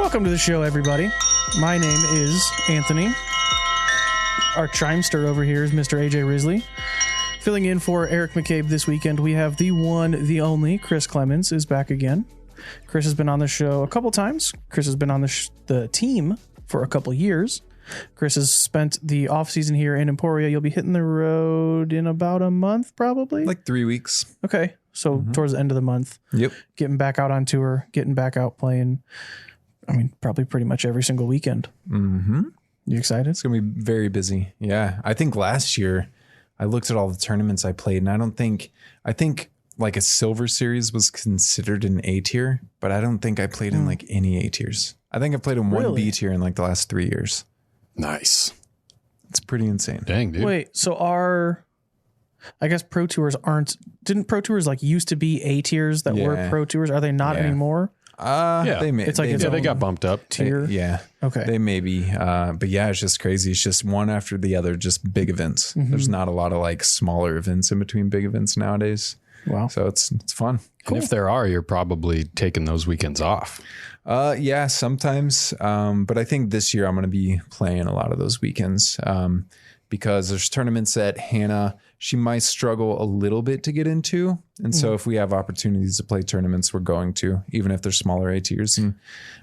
Welcome to the show, everybody. My name is Anthony. Our chimester over here is Mr. AJ Risley. Filling in for Eric McCabe this weekend, we have the one, the only, Chris Clemons is back again. Chris has been on the show a couple times. Chris has been on the team for a couple years. Chris has spent the off season here in Emporia. You'll be hitting the road in about a month, probably? Like 3 weeks. Okay. So towards the end of the month. Yep. Getting back out on tour, getting back out playing. I mean, probably pretty much every single weekend. Mm-hmm. You excited? It's going to be very busy. Yeah. I think last year I looked at all the tournaments I played, and I think like a silver series was considered an A tier, but I don't think I played in like any A tiers. I think I played in one B tier in like the last 3 years. Nice. It's pretty insane. Dang, dude. Wait, so I guess pro tours didn't pro tours like used to be A tiers that were pro tours? Are they not anymore? They may. It's like they got bumped up. Tier. Yeah. Okay. They may be. But yeah, it's just crazy. It's just one after the other, just big events. There's not a lot of like smaller events in between big events nowadays. Wow. So it's fun. Cool. And if there are, you're probably taking those weekends off. Yeah, sometimes. But I think this year I'm going to be playing a lot of those weekends because there's tournaments that Hannah, she might struggle a little bit to get into. And so if we have opportunities to play tournaments, we're going to, even if they're smaller A tiers. And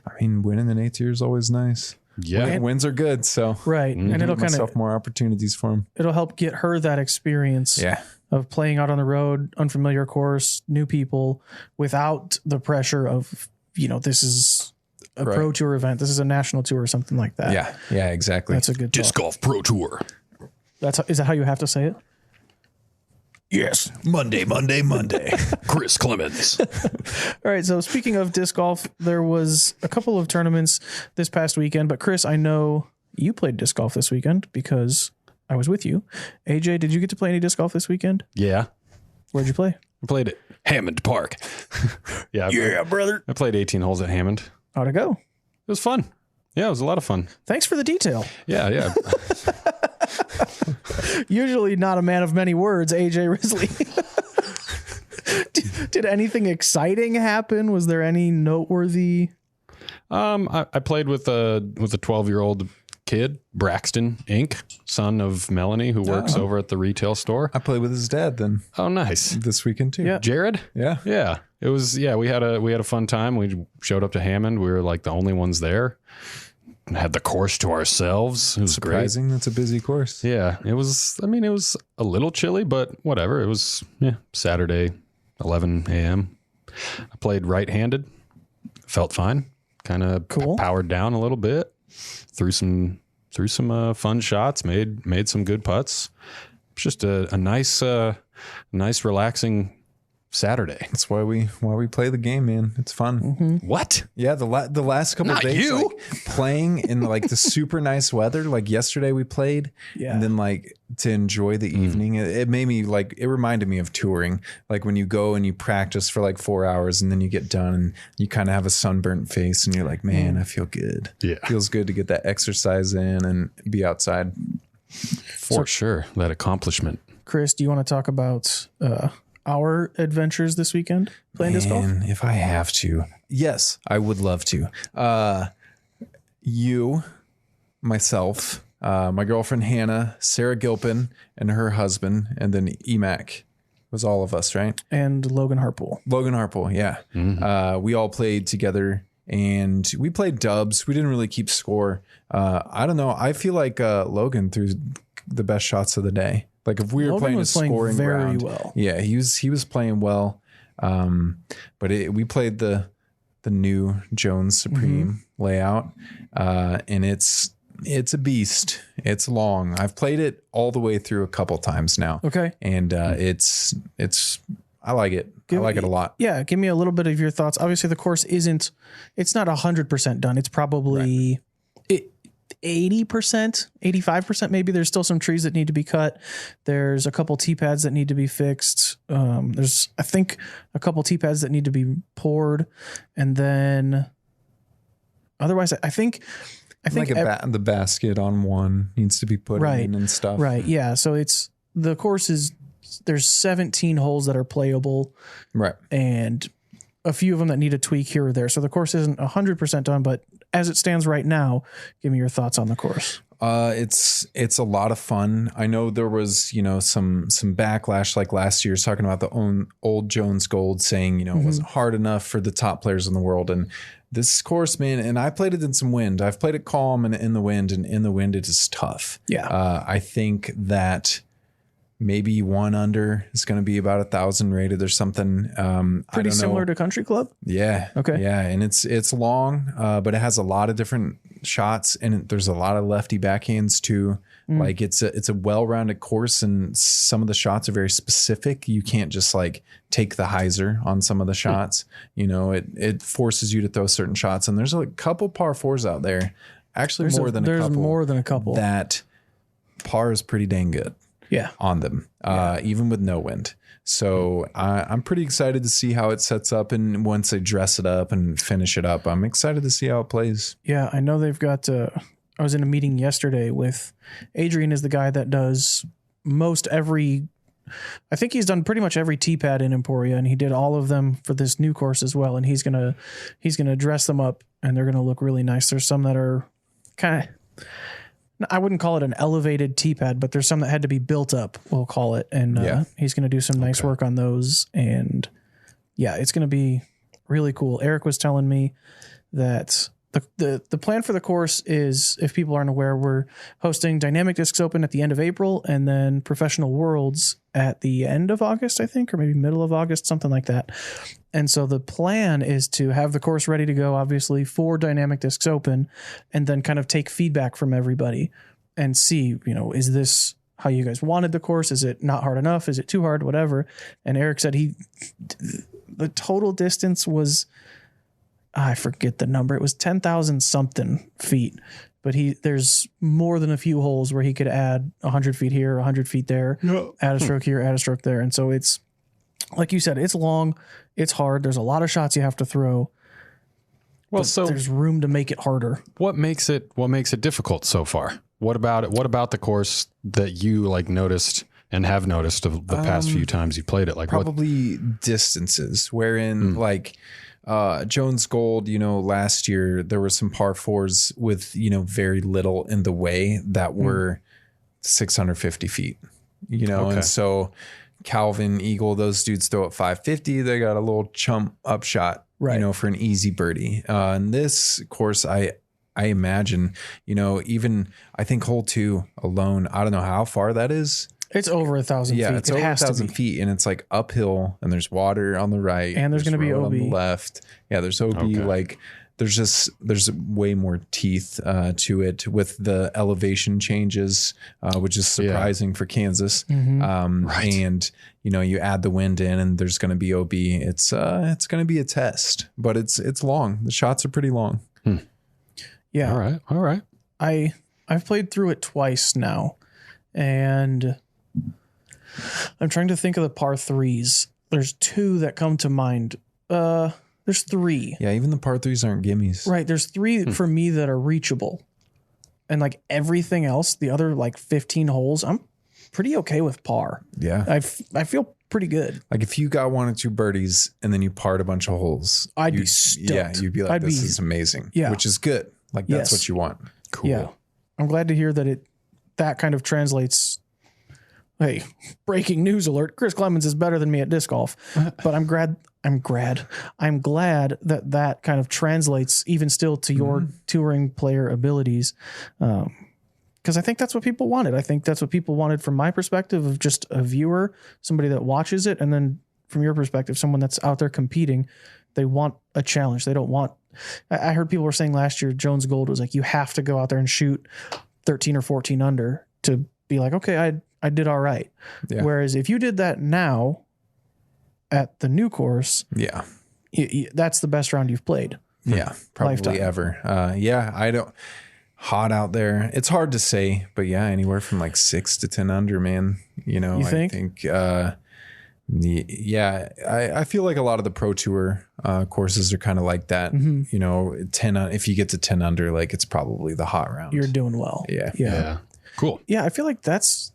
I mean, winning an A tier is always nice. Yeah. Wins are good. So Right. And it'll kind of more opportunities for them. It'll help get her that experience of playing out on the road, unfamiliar course, new people, without the pressure of, this is a pro tour event. This is a national tour or something like that. Yeah. Yeah, exactly. That's a good Disc Golf Pro Tour. Is that how you have to say it? Yes. Monday. Chris Clemons. All right. So speaking of disc golf, there was a couple of tournaments this past weekend, but Chris, I know you played disc golf this weekend because I was with you. AJ, did you get to play any disc golf this weekend? Yeah. Where'd you play? I played at Hammond Park. Brother. I played 18 holes at Hammond. How'd it go? It was fun. Yeah, it was a lot of fun. Thanks for the detail. Yeah. Usually not a man of many words, AJ Risley. Did anything exciting happen? Was there any noteworthy? I played with a 12-year-old kid, Braxton Inc., son of Melanie, who works over at the retail store. I played with his dad then. Oh, nice. This weekend too. Yeah. Jared? Yeah. Yeah. It was, we had a fun time. We showed up to Hammond. We were like the only ones there. Had the course to ourselves. It was surprising. That's a busy course. Yeah. It was a little chilly, but whatever. It was Saturday, 11 a.m. I played right-handed. Felt fine. Kind of powered down a little bit. Threw some fun shots. Made some good putts. It's just a nice relaxing Saturday. That's why we play the game, man. It's fun. What? Yeah, the last couple of days, like, playing in like the super nice weather. Like yesterday, we played, and then like to enjoy the evening. It made me like it reminded me of touring. Like when you go and you practice for like 4 hours, and then you get done, and you kind of have a sunburnt face, and you're like, man, I feel good. Yeah, feels good to get that exercise in and be outside. For sure, that accomplishment. Chris, do you want to talk about our adventures this weekend playing disc golf? If I have to, yes, I would love to. You, myself, my girlfriend Hannah, Sarah Gilpin, and her husband, and then Emac was all of us, right? And Logan Harpool. Yeah. We all played together, and we played dubs. We didn't really keep score. I don't know. I feel like Logan threw the best shots of the day. Like if we were playing a scoring round, well. Yeah, he was playing well. But we played the new Jones Supreme layout, and it's a beast. It's long. It's played it all the way through a couple times now. Okay, and it's I like it. I like it a lot. Yeah, give me a little bit of your thoughts. Obviously, the course it's not 100% done. It's probably 80%, 85% maybe. There's still some trees that need to be cut. There's a couple tee pads that need to be fixed. There's, I think, a couple tee pads that need to be poured. And then otherwise, I think like the basket on one needs to be put in and stuff. Right. Yeah. So the course is, there's 17 holes that are playable. Right. And a few of them that need a tweak here or there. So the course isn't 100% done, but as it stands right now, give me your thoughts on the course. It's a lot of fun. I know there was, some backlash like last year talking about the old Jones Gold saying, it wasn't hard enough for the top players in the world. And this course, man, and I played it in some wind. I've played it calm and in the wind, and in the wind it is tough. Yeah. I think that maybe 1 under is going to be about 1,000 rated or something. Pretty similar to Country Club. Yeah. Okay. Yeah. And it's long, but it has a lot of different shots, and there's a lot of lefty backhands too. Like it's a well-rounded course, and some of the shots are very specific. You can't just like take the hyzer on some of the shots. It forces you to throw certain shots, and there's a couple par fours out there. Actually, there's more than a couple. That par is pretty dang good. Yeah, on them, even with no wind. So I'm pretty excited to see how it sets up, and once they dress it up and finish it up, I'm excited to see how it plays. Yeah, I know they've got. I was in a meeting yesterday with Adrian, is the guy that does most every. I think he's done pretty much every tee pad in Emporia, and he did all of them for this new course as well. And he's gonna dress them up, and they're gonna look really nice. There's some that are kind of. I wouldn't call it an elevated tee pad, but there's some that had to be built up, we'll call it. And he's going to do some nice work on those. And yeah, it's going to be really cool. Eric was telling me that the plan for the course is, if people aren't aware, we're hosting Dynamic Discs Open at the end of April, and then Professional Worlds at the end of August, I think, or maybe middle of August, something like that. And so the plan is to have the course ready to go, obviously, for Dynamic Discs Open, and then kind of take feedback from everybody and see, is this how you guys wanted the course? Is it not hard enough? Is it too hard? Whatever. And Eric said the total distance was, I forget the number. It was 10,000 something feet, but there's more than a few holes where he could add 100 feet here, 100 feet there, add a stroke here, add a stroke there. And so it's, like you said, it's long, it's hard. There's a lot of shots you have to throw. Well, so there's room to make it harder. What makes it difficult so far? What about it? What about the course that you noticed and have noticed of the past few times you played it? Probably distances, wherein Jones Gold, last year there were some par fours with, very little in the way that were 650 feet, and so Calvin, Eagle, those dudes throw at 550. They got a little chump up shot, for an easy birdie. And this course, I imagine, even I think hole 2 alone, I don't know how far that is. It's over 1,000 feet. Yeah, it's over 1,000 feet, and it's uphill, and there's water on the right, and there's going to be OB on the left. Yeah, there's OB. Okay. There's way more teeth to it with the elevation changes, which is surprising for Kansas. Right. And you add the wind in, and there's going to be OB. It's going to be a test, but it's long. The shots are pretty long. Yeah. All right. I've played through it twice now, and I'm trying to think of the par 3s. There's 2 that come to mind. There's 3. Yeah, even the par 3s aren't gimmies. Right. There's 3 for me that are reachable. And everything else, the other 15 holes, I'm pretty okay with par. Yeah. I feel pretty good. If you got 1 or 2 birdies and then you parred a bunch of holes, I'd be stoked. Yeah, you'd be like, this is amazing. Yeah. Which is good. That's what you want. Cool. Yeah. I'm glad to hear that kind of translates. Hey, breaking news alert. Chris Clemons is better than me at disc golf, but I'm glad that kind of translates even still to your touring player abilities. Because I think that's what people wanted. I think that's what people wanted from my perspective of just a viewer, somebody that watches it. And then from your perspective, someone that's out there competing, they want a challenge. They don't want, I heard people were saying last year, Jones Gold was you have to go out there and shoot 13 or 14 under to be okay, I did all right. Yeah. Whereas if you did that now at the new course, that's the best round you've played. Yeah, probably lifetime. Ever. I don't. Hot out there. It's hard to say, but anywhere from 6 to 10 under, man. You think? I think. I feel like a lot of the Pro Tour courses are kind of like that. 10. If you get to 10 under, it's probably the hot round. You're doing well. Yeah. Cool. Yeah, I feel like that's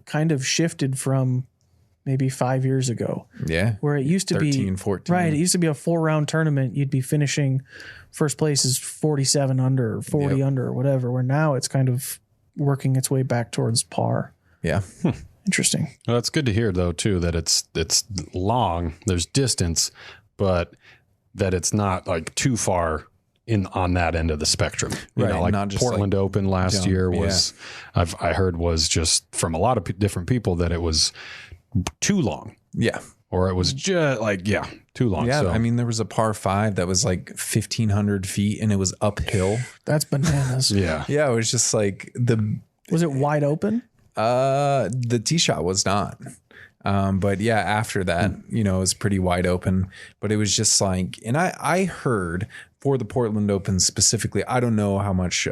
kind of shifted from maybe 5 years ago. Yeah. Where it used to 13, 14. Right. It used to be a 4-round tournament. You'd be finishing first place is 47 under, or 40 under, or whatever, where now it's kind of working its way back towards par. Yeah. Interesting. Well, that's good to hear, though, too, that it's long, there's distance, but that it's not like too far on that end of the spectrum. You know, like not just Portland Open last year was, I heard was just from a lot of different people that it was too long. Yeah. Or it was just like, too long. Yeah. So, I mean, there was a par 5 that was like 1,500 feet and it was uphill. That's bananas. Yeah. Yeah. It was just like was it wide open? The tee shot was not. But yeah, after that, you know, it was pretty wide open, but it was just like, and I heard for the Portland Open specifically, I don't know how much,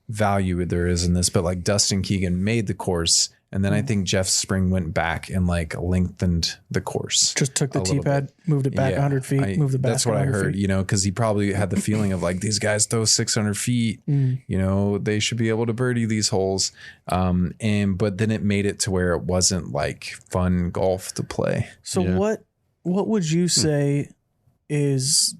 value there is in this, but like Dustin Keegan made the course. And then I think Jeff Spring went back and like lengthened the course. Just took the tee pad, moved it back 100 feet, moved the basket. That's what I heard, you know, because he probably had the feeling of like, these guys throw 600 feet, you know, they should be able to birdie these holes. But then it made it to where it wasn't like fun golf to play. So what would you say is,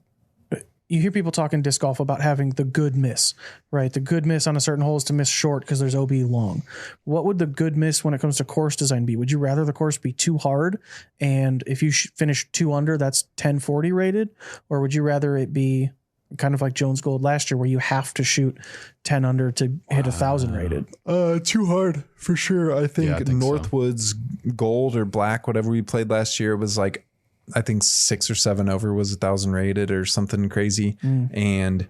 you hear people talk in disc golf about having the good miss, right? The good miss on a certain hole is to miss short because there's OB long. What would the good miss when it comes to course design be? Would you rather the course be too hard, and if you finish 2 under, that's 1040 rated? Or would you rather it be kind of like Jones Gold last year where you have to shoot 10 under to hit 1,000 rated? Too hard for sure. I think, Northwood's Gold or Black, whatever we played last year, was like, I think 6 or 7 over was 1,000 rated or something crazy. And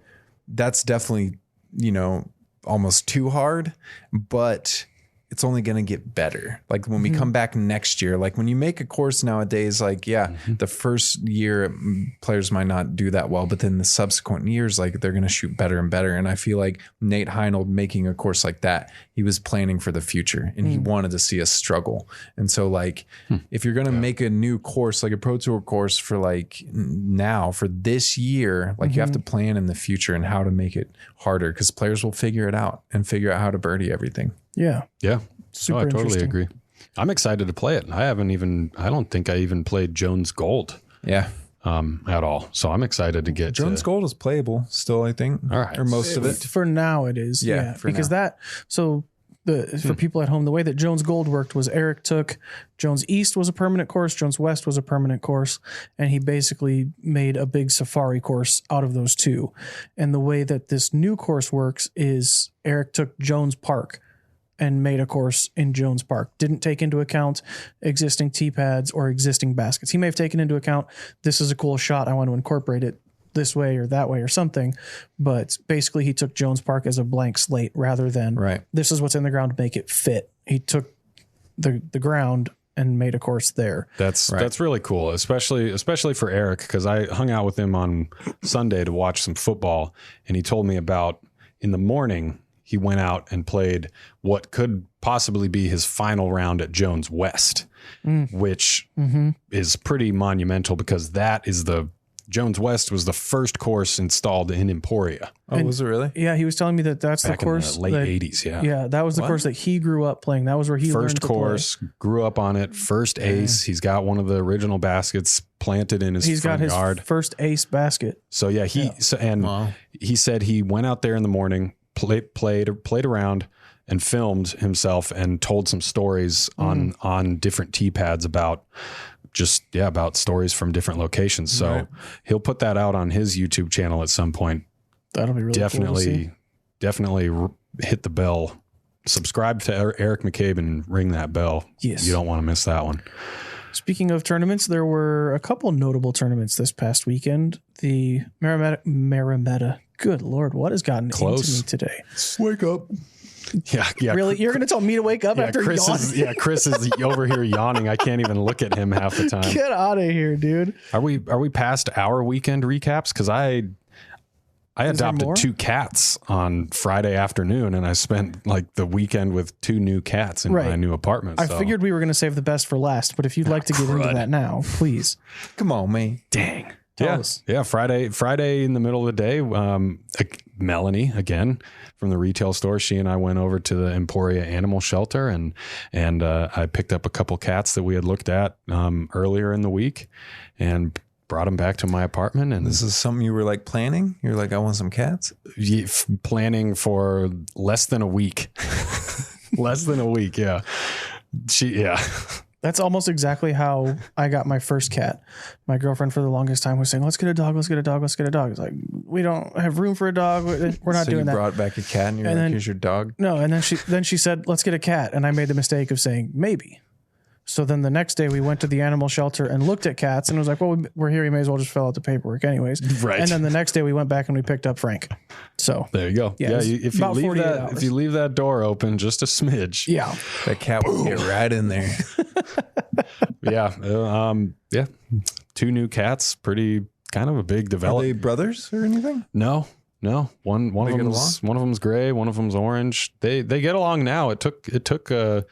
that's definitely, you know, almost too hard, but it's only going to get better. Like when we come back next year, like when you make a course nowadays, like, the first year players might not do that well, but then the subsequent years, like they're going to shoot better and better. And I feel like Nate Heinold making a course like that, he was planning for the future and he wanted to see us struggle. And so like, if you're going to make a new course, like a Pro Tour course for like now for this year, like you have to plan in the future and how to make it harder, because players will figure it out and figure out how to birdie everything. Yeah. Super I totally agree. I'm excited to play it. I don't think I even played Jones Gold. Yeah. At all. So I'm excited to get Jones Gold is playable still, I think. All right. Or most of it. For now it is. Yeah. Because for people at home, the way that Jones Gold worked was Eric took Jones East was a permanent course, Jones West was a permanent course, and he basically made a big Safari course out of those two. And the way that this new course works is Eric took Jones Park and made a course in Jones Park. Didn't take into account existing tee pads or existing baskets. He may have taken into account, this is a cool shot, I want to incorporate it this way or that way or something. But basically he took Jones Park as a blank slate rather than this is what's in the ground to make it fit. He took the ground and made a course there. That's really cool, especially for Eric, because I hung out with him on Sunday to watch some football, and he told me about in the morning he went out and played what could possibly be his final round at Jones West, which is pretty monumental because that is Jones West was the first course installed in Emporia. Oh, was it really? Yeah, he was telling me that's back the course in the late 80s. Yeah, that was the course that he grew up playing. That was where he learned to course, play. Grew up on it. First ace. He's got one of the original baskets planted in his front yard. First ace basket. So yeah, he said he went out there in the morning, played around and filmed himself and told some stories on different tee pads about stories from different locations. So he'll put that out on his YouTube channel at some point. That'll be really cool to see. Definitely hit the bell, subscribe to Eric McCabe and ring that bell. Yes. You don't want to miss that one. Speaking of tournaments, there were a couple notable tournaments this past weekend. The Marimetta. Good Lord, what has gotten into me today? Wake up. Yeah. Really? You're going to tell me to wake up after yawning? Chris is over here yawning. I can't even look at him half the time. Get out of here, dude. Are we past our weekend recaps? Because I adopted 2 cats on Friday afternoon, and I spent like the weekend with 2 new cats in my new apartment. I figured we were going to save the best for last, but if you'd like to get into that now, please. Come on, man. Dang. Tell us. Yeah. Friday in the middle of the day, Melanie, again, from the retail store, she and I went over to the Emporia Animal Shelter and I picked up a couple cats that we had looked at earlier in the week and brought them back to my apartment. And this is something you were like planning? You're like, I want some cats? Planning for less than a week. Less than a week. Yeah. That's almost exactly how I got my first cat. My girlfriend for the longest time was saying, let's get a dog. Let's get a dog. Let's get a dog. It's like, we don't have room for a dog. We're not doing that. So you brought back a cat and you're like, here's your dog? No. And then she said, let's get a cat. And I made the mistake of saying, maybe. So then the next day we went to the animal shelter and looked at cats and it was like, well, we're here. We may as well just fill out the paperwork anyways. Right. And then the next day we went back and we picked up Frank. So there you go. Yeah. If you leave that door open just a smidge. Yeah. That cat will get right in there. Yeah. 2 new cats. Pretty kind of a big development. Are they brothers or anything? No. One of them's gray, one of them's orange. They get along now. It took a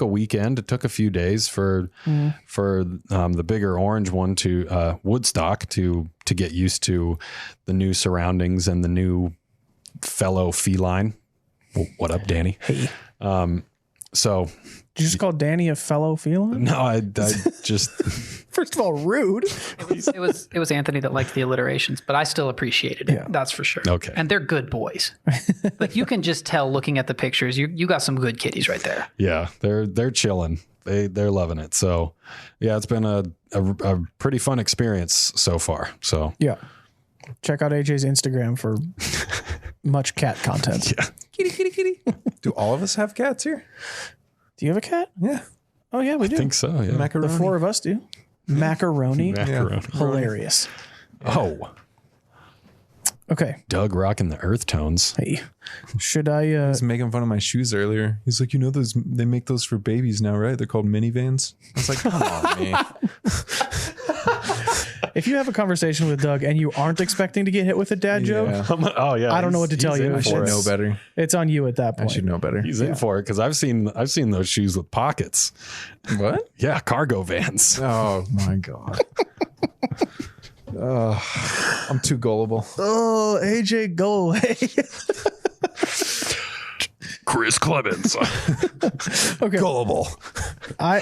weekend. It took a few days for the bigger orange one to Woodstock to get used to the new surroundings and the new fellow feline. What up, Danny? Hey. So did you just call Danny a fellow feline? No, I just first of all, rude. It was Anthony that liked the alliterations, but I still appreciated it. Yeah. That's for sure. Okay. And they're good boys. Like you can just tell looking at the pictures, you got some good kitties right there. Yeah, they're chilling. They're loving it. So yeah, it's been a pretty fun experience so far. So yeah. Check out AJ's Instagram for much cat content. Yeah. Kitty. Do all of us have cats here? Do you have a cat? Yeah. Oh yeah, we do. I think so. Yeah. Macaroni. The 4 of us do. Macaroni. Macaroni. Yeah. Hilarious. Oh. Okay. Doug rocking the earth tones. Hey, should I? He was making fun of my shoes earlier. He's like, they make those for babies now, right? They're called minivans. I was like, come on, man. If you have a conversation with Doug and you aren't expecting to get hit with a dad joke, oh yeah, I don't know what to tell you. I should know better. It's on you at that point. I should know better. He's in for it because I've seen those shoes with pockets. What? Yeah, cargo vans. Oh my god. I'm too gullible. Oh, AJ, go away. Chris Clemons. Okay. Gullible. I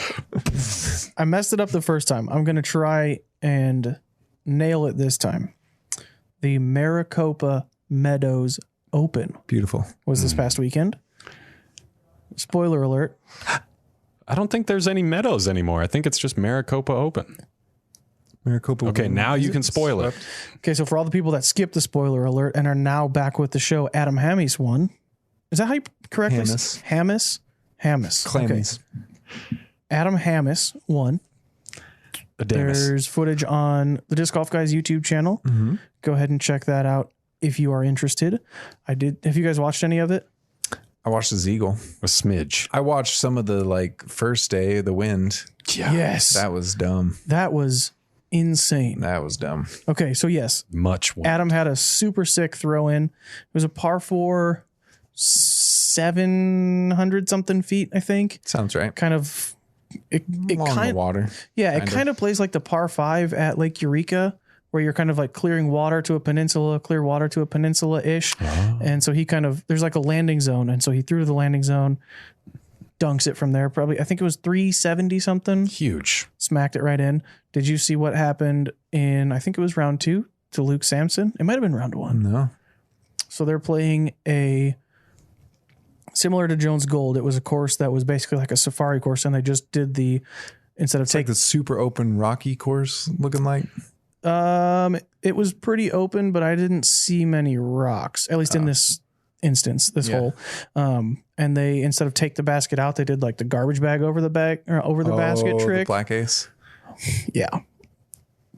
messed it up the first time. I'm going to try and nail it this time. The Maricopa Meadows Open. Beautiful. Was this past weekend. Spoiler alert. I don't think there's any meadows anymore. I think it's just Maricopa Open. Maricopa. Okay, now you can spoil it. Okay, so for all the people that skipped the spoiler alert and are now back with the show, Adam Hammis won. Is that how you correctly say? Hammis? Clemons. Okay. Adam Hammis won. There's footage on the Disc Golf Guys YouTube channel. Mm-hmm. Go ahead and check that out if you are interested. I did. Have you guys watched any of it? I watched the Zeagle. A smidge. I watched some of the first day, the wind. Yeah. Yes. That was dumb. That was insane. That was dumb. Okay, so yes. Much wind. Adam had a super sick throw in. It was a par 4, 700 something feet, I think. Sounds right. Kind of it kind of water. Yeah, it kind of plays like the par 5 at Lake Eureka, where you're kind of like clearing water to a peninsula, clear water to a peninsula-ish. Oh. And so he there's like a landing zone. And so he threw to the landing zone, dunks it from there. Probably, I think it was 370 something. Huge. Smacked it right in. Did you see what happened in, I think it was round 2 to Luke Sampson? It might have been round 1. No. So they're playing similar to Jones Gold. It was a course that was basically like a safari course. And they just did like the super open rocky course looking like. It was pretty open, but I didn't see many rocks, at least in this instance, hole. And they, instead of take the basket out, they did like the garbage bag over the basket trick. The black ace. Yeah.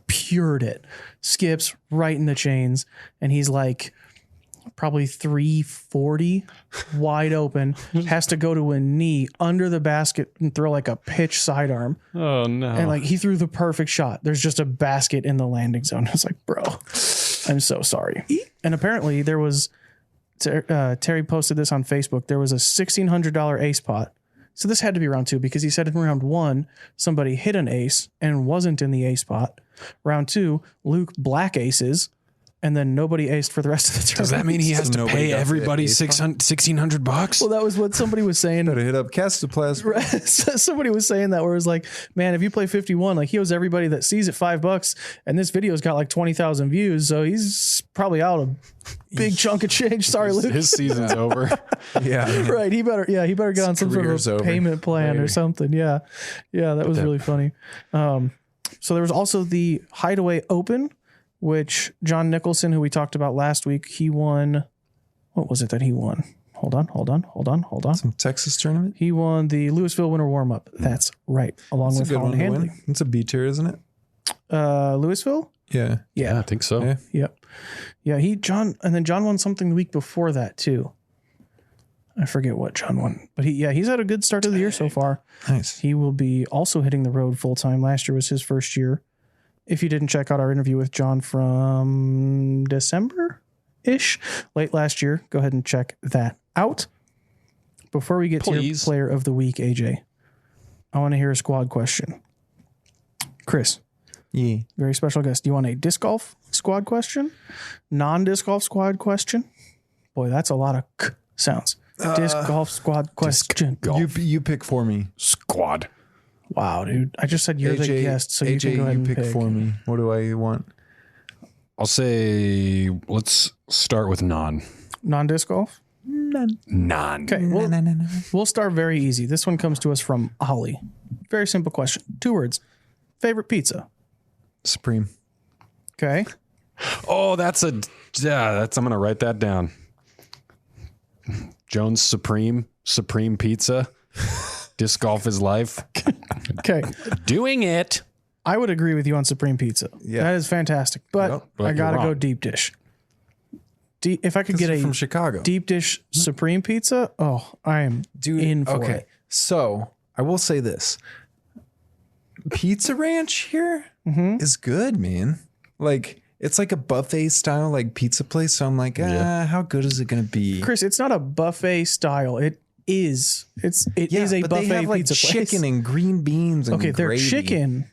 Pured it. Skips right in the chains. And he's like probably 340 wide open, has to go to a knee under the basket and throw like a pitch sidearm. Oh no. And like he threw the perfect shot. There's just a basket in the landing zone. I was like, bro, I'm so sorry. And apparently there was, Terry posted this on Facebook. There was a $1,600 ace pot So this had to be round 2 because he said in round 1, somebody hit an ace and wasn't in the ace spot. Round 2, Luke black aces, and then nobody aced for the rest of the tournament. Does that mean he has to pay everybody $1,600? Well, that was what somebody was saying. Better hit up Castoplasm. Somebody was saying that where it was like, man, if you play 51, like he owes everybody that sees it $5, and this video's got like 20,000 views, so he's probably out a big chunk of change. Sorry, Luke. His season's over. Yeah. Right. He better get on some sort of payment plan or something. Yeah. Yeah. That was really funny. So there was also the Hideaway Open, which John Nicholson, who we talked about last week, he won. What was it that he won? Hold on. Some Texas tournament. He won the Louisville Winter Warm-Up. That's right. Along with Holland Handley. It's a B tier, isn't it? Louisville? Yeah. Yeah, I think so. Yeah. Yep. Yeah, John won something the week before that too. I forget what John won, but he's had a good start to the year so far. Nice. He will be also hitting the road full time. Last year was his first year. If you didn't check out our interview with John from December-ish, late last year, go ahead and check that out. Before we get to your player of the week, AJ, I want to hear a squad question. Chris. Yeah. Very special guest. Do you want a disc golf squad question? Non-disc golf squad question? Boy, that's a lot of sounds. Disc golf squad question. You pick for me. Squad. Wow, dude. I just said you're the guest, so you can go ahead and pick for me. What do I want? I'll say let's start with non-disc golf. Non. Okay, we'll start very easy. This one comes to us from Ollie. Very simple question. 2 words. Favorite pizza? Supreme. Okay. Oh, I'm gonna write that down. Jones Supreme Pizza. Disc golf is life. Okay. Doing it. I would agree with you on Supreme Pizza. Yeah. That is fantastic. But I got to go deep dish. If I could get a from Chicago deep dish Supreme Pizza, I am in for it. So I will say this. Pizza Ranch here is good, man. Like, it's like a buffet style, like pizza place. So I'm like, how good is it going to be? Chris, it's not a buffet style. It is a buffet they have like pizza chicken place. And green beans and their gravy. chicken.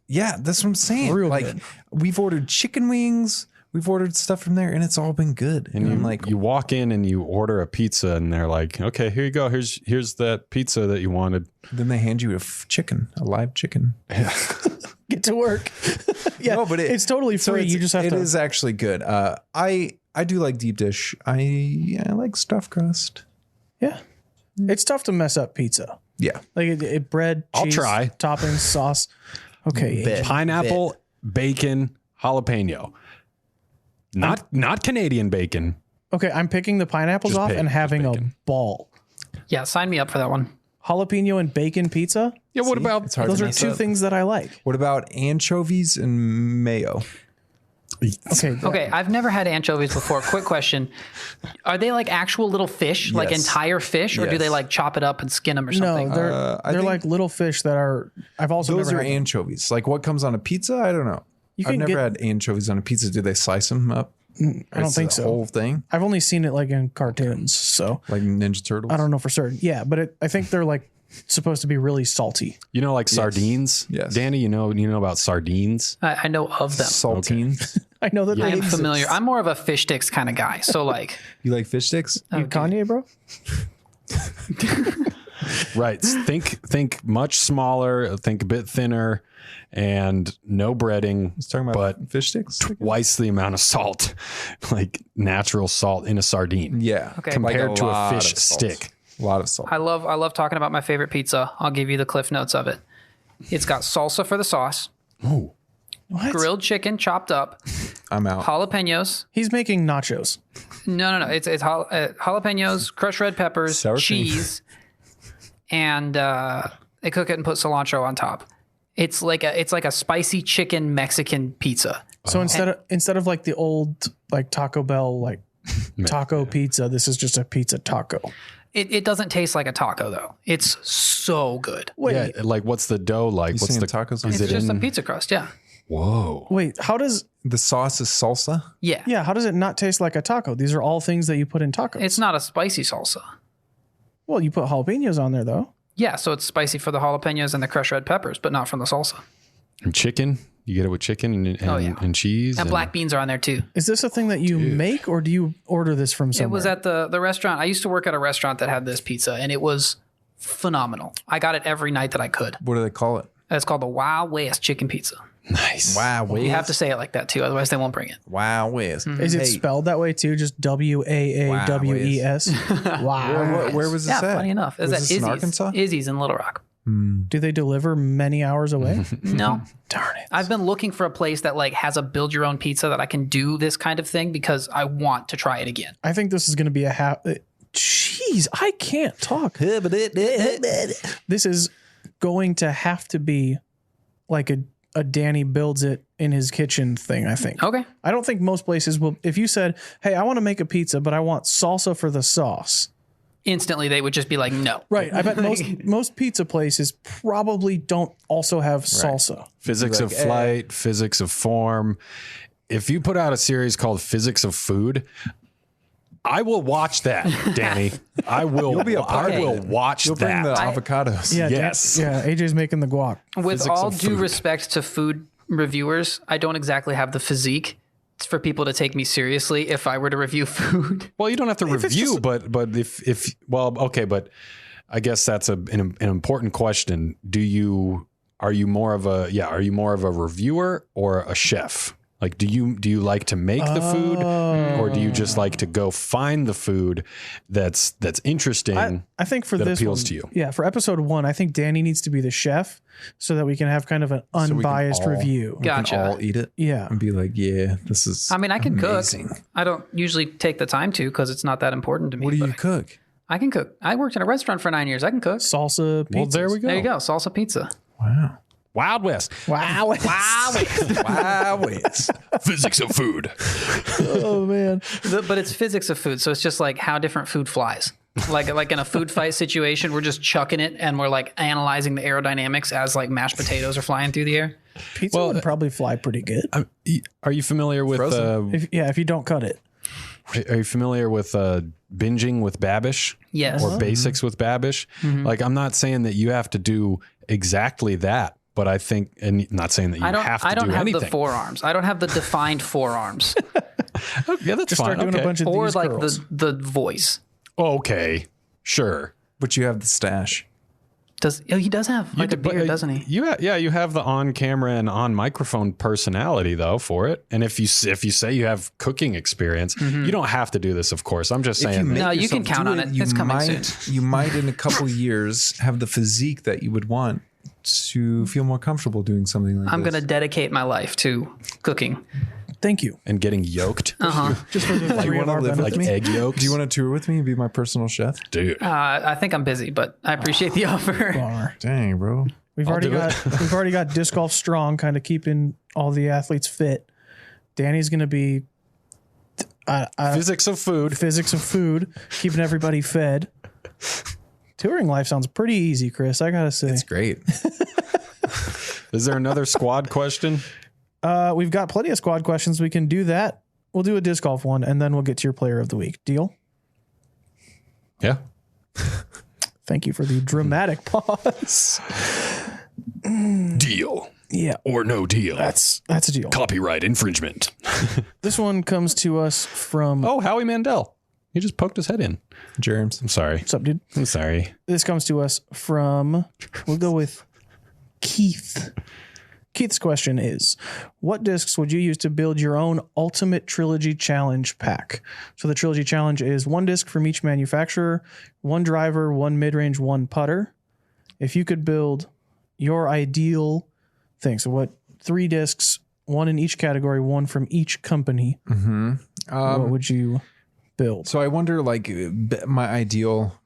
Yeah, that's what I'm saying. Real like good. We've ordered chicken wings, we've ordered stuff from there, and it's all been good. And I'm like, you walk in and you order a pizza, and they're like, okay, here you go. Here's that pizza that you wanted. Then they hand you a live chicken. Get to work. Yeah, no, but it's totally free. You just have to. It is actually good. I do like deep dish. I like stuffed crust. Yeah. It's tough to mess up pizza. Yeah. Like bread, cheese, I'll try. Toppings, sauce. Okay. Pineapple, bacon, jalapeno. Not Canadian bacon. Okay, I'm picking the pineapples off and having a ball. Yeah, sign me up for that one. Jalapeno and bacon pizza? Yeah, what about... Those are 2 things that I like. What about anchovies and mayo? Okay, I've never had anchovies before. Quick question. Are they like actual little fish, like entire fish, or do they like chop it up and skin them or something? No, they're like little fish that are... Those are anchovies. Like what comes on a pizza? I don't know. I've never had anchovies on a pizza. Do they slice them up? I don't think so. The whole thing? I've only seen it like in cartoons, so... Like Ninja Turtles? I don't know for certain. Yeah, but I think they're like supposed to be really salty. You know, like sardines? Yes. Danny, you know about sardines? I know of them. Saltines? Okay. I know that I they am exist. familiar. I'm more of a fish sticks kind of guy. So like... You like fish sticks? You Kanye, bro? Right. Think much smaller, think a bit thinner, and no breading. He's talking about fish sticks? Twice the amount of salt, like natural salt in a sardine. Yeah. Okay. Compared like to a fish stick. A lot of salt. I love talking about my favorite pizza. I'll give you the cliff notes of it. It's got salsa for the sauce. Oh. What? Grilled chicken chopped up. I'm out. Jalapenos. He's making nachos. No. It's jalapenos, crushed red peppers, Sour cream. cheese, and they cook it and put cilantro on top. It's like a spicy chicken Mexican pizza. So instead of like the old like Taco Bell like taco pizza, this is just a pizza taco. It doesn't taste like a taco though. It's so good. Wait, Yeah, like what's the dough like? What's the tacos? It's just a pizza crust. Yeah. Whoa. wait, how does The sauce is salsa? Yeah. how does it not taste like a taco? These are all things that you put in tacos. It's not a spicy salsa. Well, you put jalapenos on there, though. Yeah, so it's spicy for the jalapenos and the crushed red peppers, but not from the salsa. And chicken. You get it with chicken and cheese. And black beans are on there, too. Is this a thing that you make, or do you order this from somewhere? It was at the restaurant. I used to work at a restaurant that had this pizza, and it was phenomenal. I got it every night that I could. What do they call it? It's called the Wild West chicken pizza. Nice. Wow West. You have to say it like that, too. Otherwise, they won't bring it. Wow West. Is it spelled that way, too? Just WAAWES? Wow. Where was this at? Funny enough. It was at this in Arkansas? Izzy's in Little Rock. Do they deliver many hours away? No. Darn it. I've been looking for a place that like has a build your own pizza that I can do this kind of thing because I want to try it again. I think this is going to be a Jeez, I can't talk. This is going to have to be like a Danny builds it in his kitchen thing, I think. Okay. I don't think most places will. If you said, hey, I want to make a pizza, but I want salsa for the sauce. Instantly, they would just be like, no. Right. I bet most pizza places probably don't also have salsa. Right. Physics of flight, physics of form. If you put out a series called Physics of Food, I will watch that, Danny. I will. You'll be a part I will watch You'll that. bring the avocados. Yeah. Yes. AJ's making the guac. With Physics all of due food. respect to food reviewers, I don't exactly have the physique for people to take me seriously if I were to review food. Well, you don't have to review, but if okay, but I guess that's an important question. Are you more of a reviewer or a chef? Like, do you like to make the food, or do you just like to go find the food that's interesting? I think for that this appeals one, to you. Yeah, for episode 1, I think Danny needs to be the chef so that we can have kind of an unbiased review. Gotcha. We can all eat it. Yeah, and be like, yeah, this is. I mean, I can amazing. cook. I don't usually take the time to because it's not that important to me. What do you cook? I can cook. I worked in a restaurant for 9 years. I can cook. Salsa pizza. Well, there we go. There you go. Salsa pizza. Wow. Wild West. Wow. Wow. West. Physics of food. Oh man. But it's physics of food, so it's just like how different food flies. Like in a food fight situation, we're just chucking it and we're like analyzing the aerodynamics as like mashed potatoes are flying through the air. Pizza would probably fly pretty good. Are you familiar with? If you don't cut it. Are you familiar with binging with Babish? Yes. Or basics with Babish? Like, I'm not saying that you have to do exactly that. But I think, and not saying that you have to do anything. I don't have the forearms. I don't have the defined forearms. Yeah, that's Just fine. start doing a bunch of or these like curls. the voice. Okay, sure. But you have the stash. He does have like a beard, doesn't he? You have the on camera and on microphone personality though for it. And if you say you have cooking experience, you don't have to do this, of course. I'm just saying. No, you can count on it. It's coming soon. You might in a couple years have the physique that you would want to feel more comfortable doing something like I'm this. going to dedicate my life to cooking. Thank you. And getting yoked. Just for the three of our live benefits. Like egg yolks. Do you want to tour with me and be my personal chef? Dude. I think I'm busy, but I appreciate the offer. Bummer. Dang, bro. We've already got disc golf strong, kind of keeping all the athletes fit. Danny's going to be Physics of food. Physics of food, keeping everybody fed. Touring life sounds pretty easy, Chris. I gotta say, It's great. Is there another squad question? we've got plenty of squad questions. We can do that. We'll do a disc golf one, and then we'll get to your player of the week. Deal? Yeah. Thank you for the dramatic pause. Deal. Yeah, Or no deal. that's a deal. Copyright infringement. This one comes to us from. Oh, Howie Mandel. He just poked his head in. Germs. I'm sorry. What's up, dude? I'm sorry. This comes to us from. We'll go with Keith. Keith's question is, what discs would you use to build your own ultimate Trilogy Challenge Pack? So the Trilogy Challenge is one disc from each manufacturer, one driver, one mid-range, one putter. If you could build your ideal thing, so what, 3 discs, one in each category, one from each company, what would you build? So I wonder, like, my ideal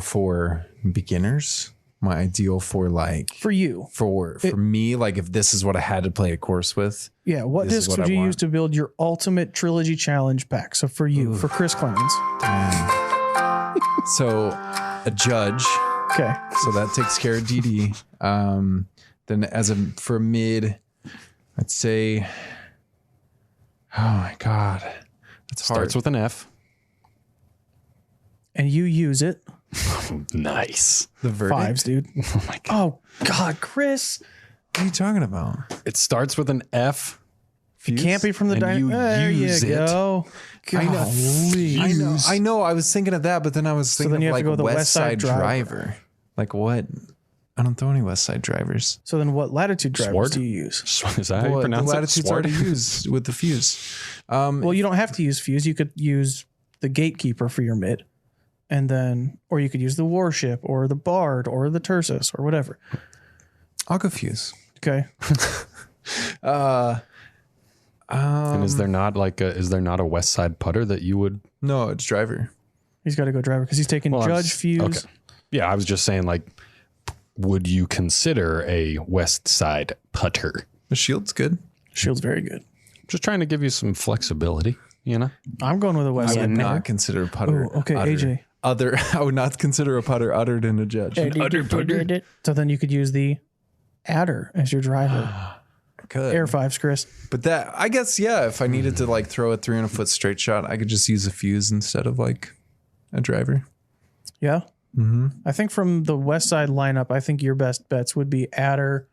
for beginners. My ideal for like For you. For me, like if this is what I had to play a course with. Yeah, what discs would you use to build your ultimate Trilogy Challenge Pack? So for you, for Chris Clemons. So a judge. Okay. So that takes care of DD. Then for mid, I'd say, oh my God. That's hard. Starts with an F. And you use it. Nice. The verdict? 5s, dude. Oh my God. Oh, God, Chris. What are you talking about? It starts with an F. It can't be from the There you go. I know. I was thinking of that, but then I was thinking then you of have to like go with the West Side Driver. Like what? I don't throw any West Side Drivers. So then what latitude drivers Sword? do you use? Is that how you pronounce the it? latitude's Sword? already used with the fuse. Well, you don't have to use fuse. You could use the gatekeeper for your mid. And then, or you could use the warship or the bard or the Tursus or whatever. I'll go fuse. Okay. And is there not a West Side putter that you would? No, it's driver. He's got to go driver because he's taking judge, fuse. Okay. Yeah, I was just saying, like, would you consider a West Side putter? The shield's good. Shield's very good. Just trying to give you some flexibility, you know? I'm going with a West I Side would putter. not consider a putter. Oh, okay, AJ. I would not consider a putter uttered in a judge. So then you could use the adder as your driver. Could. Air 5s, Chris. But that, I guess, yeah, if I needed to like throw a 300-foot straight shot, I could just use a fuse instead of like a driver. Yeah. Mm-hmm. I think from the West Side lineup, I think your best bets would be adder.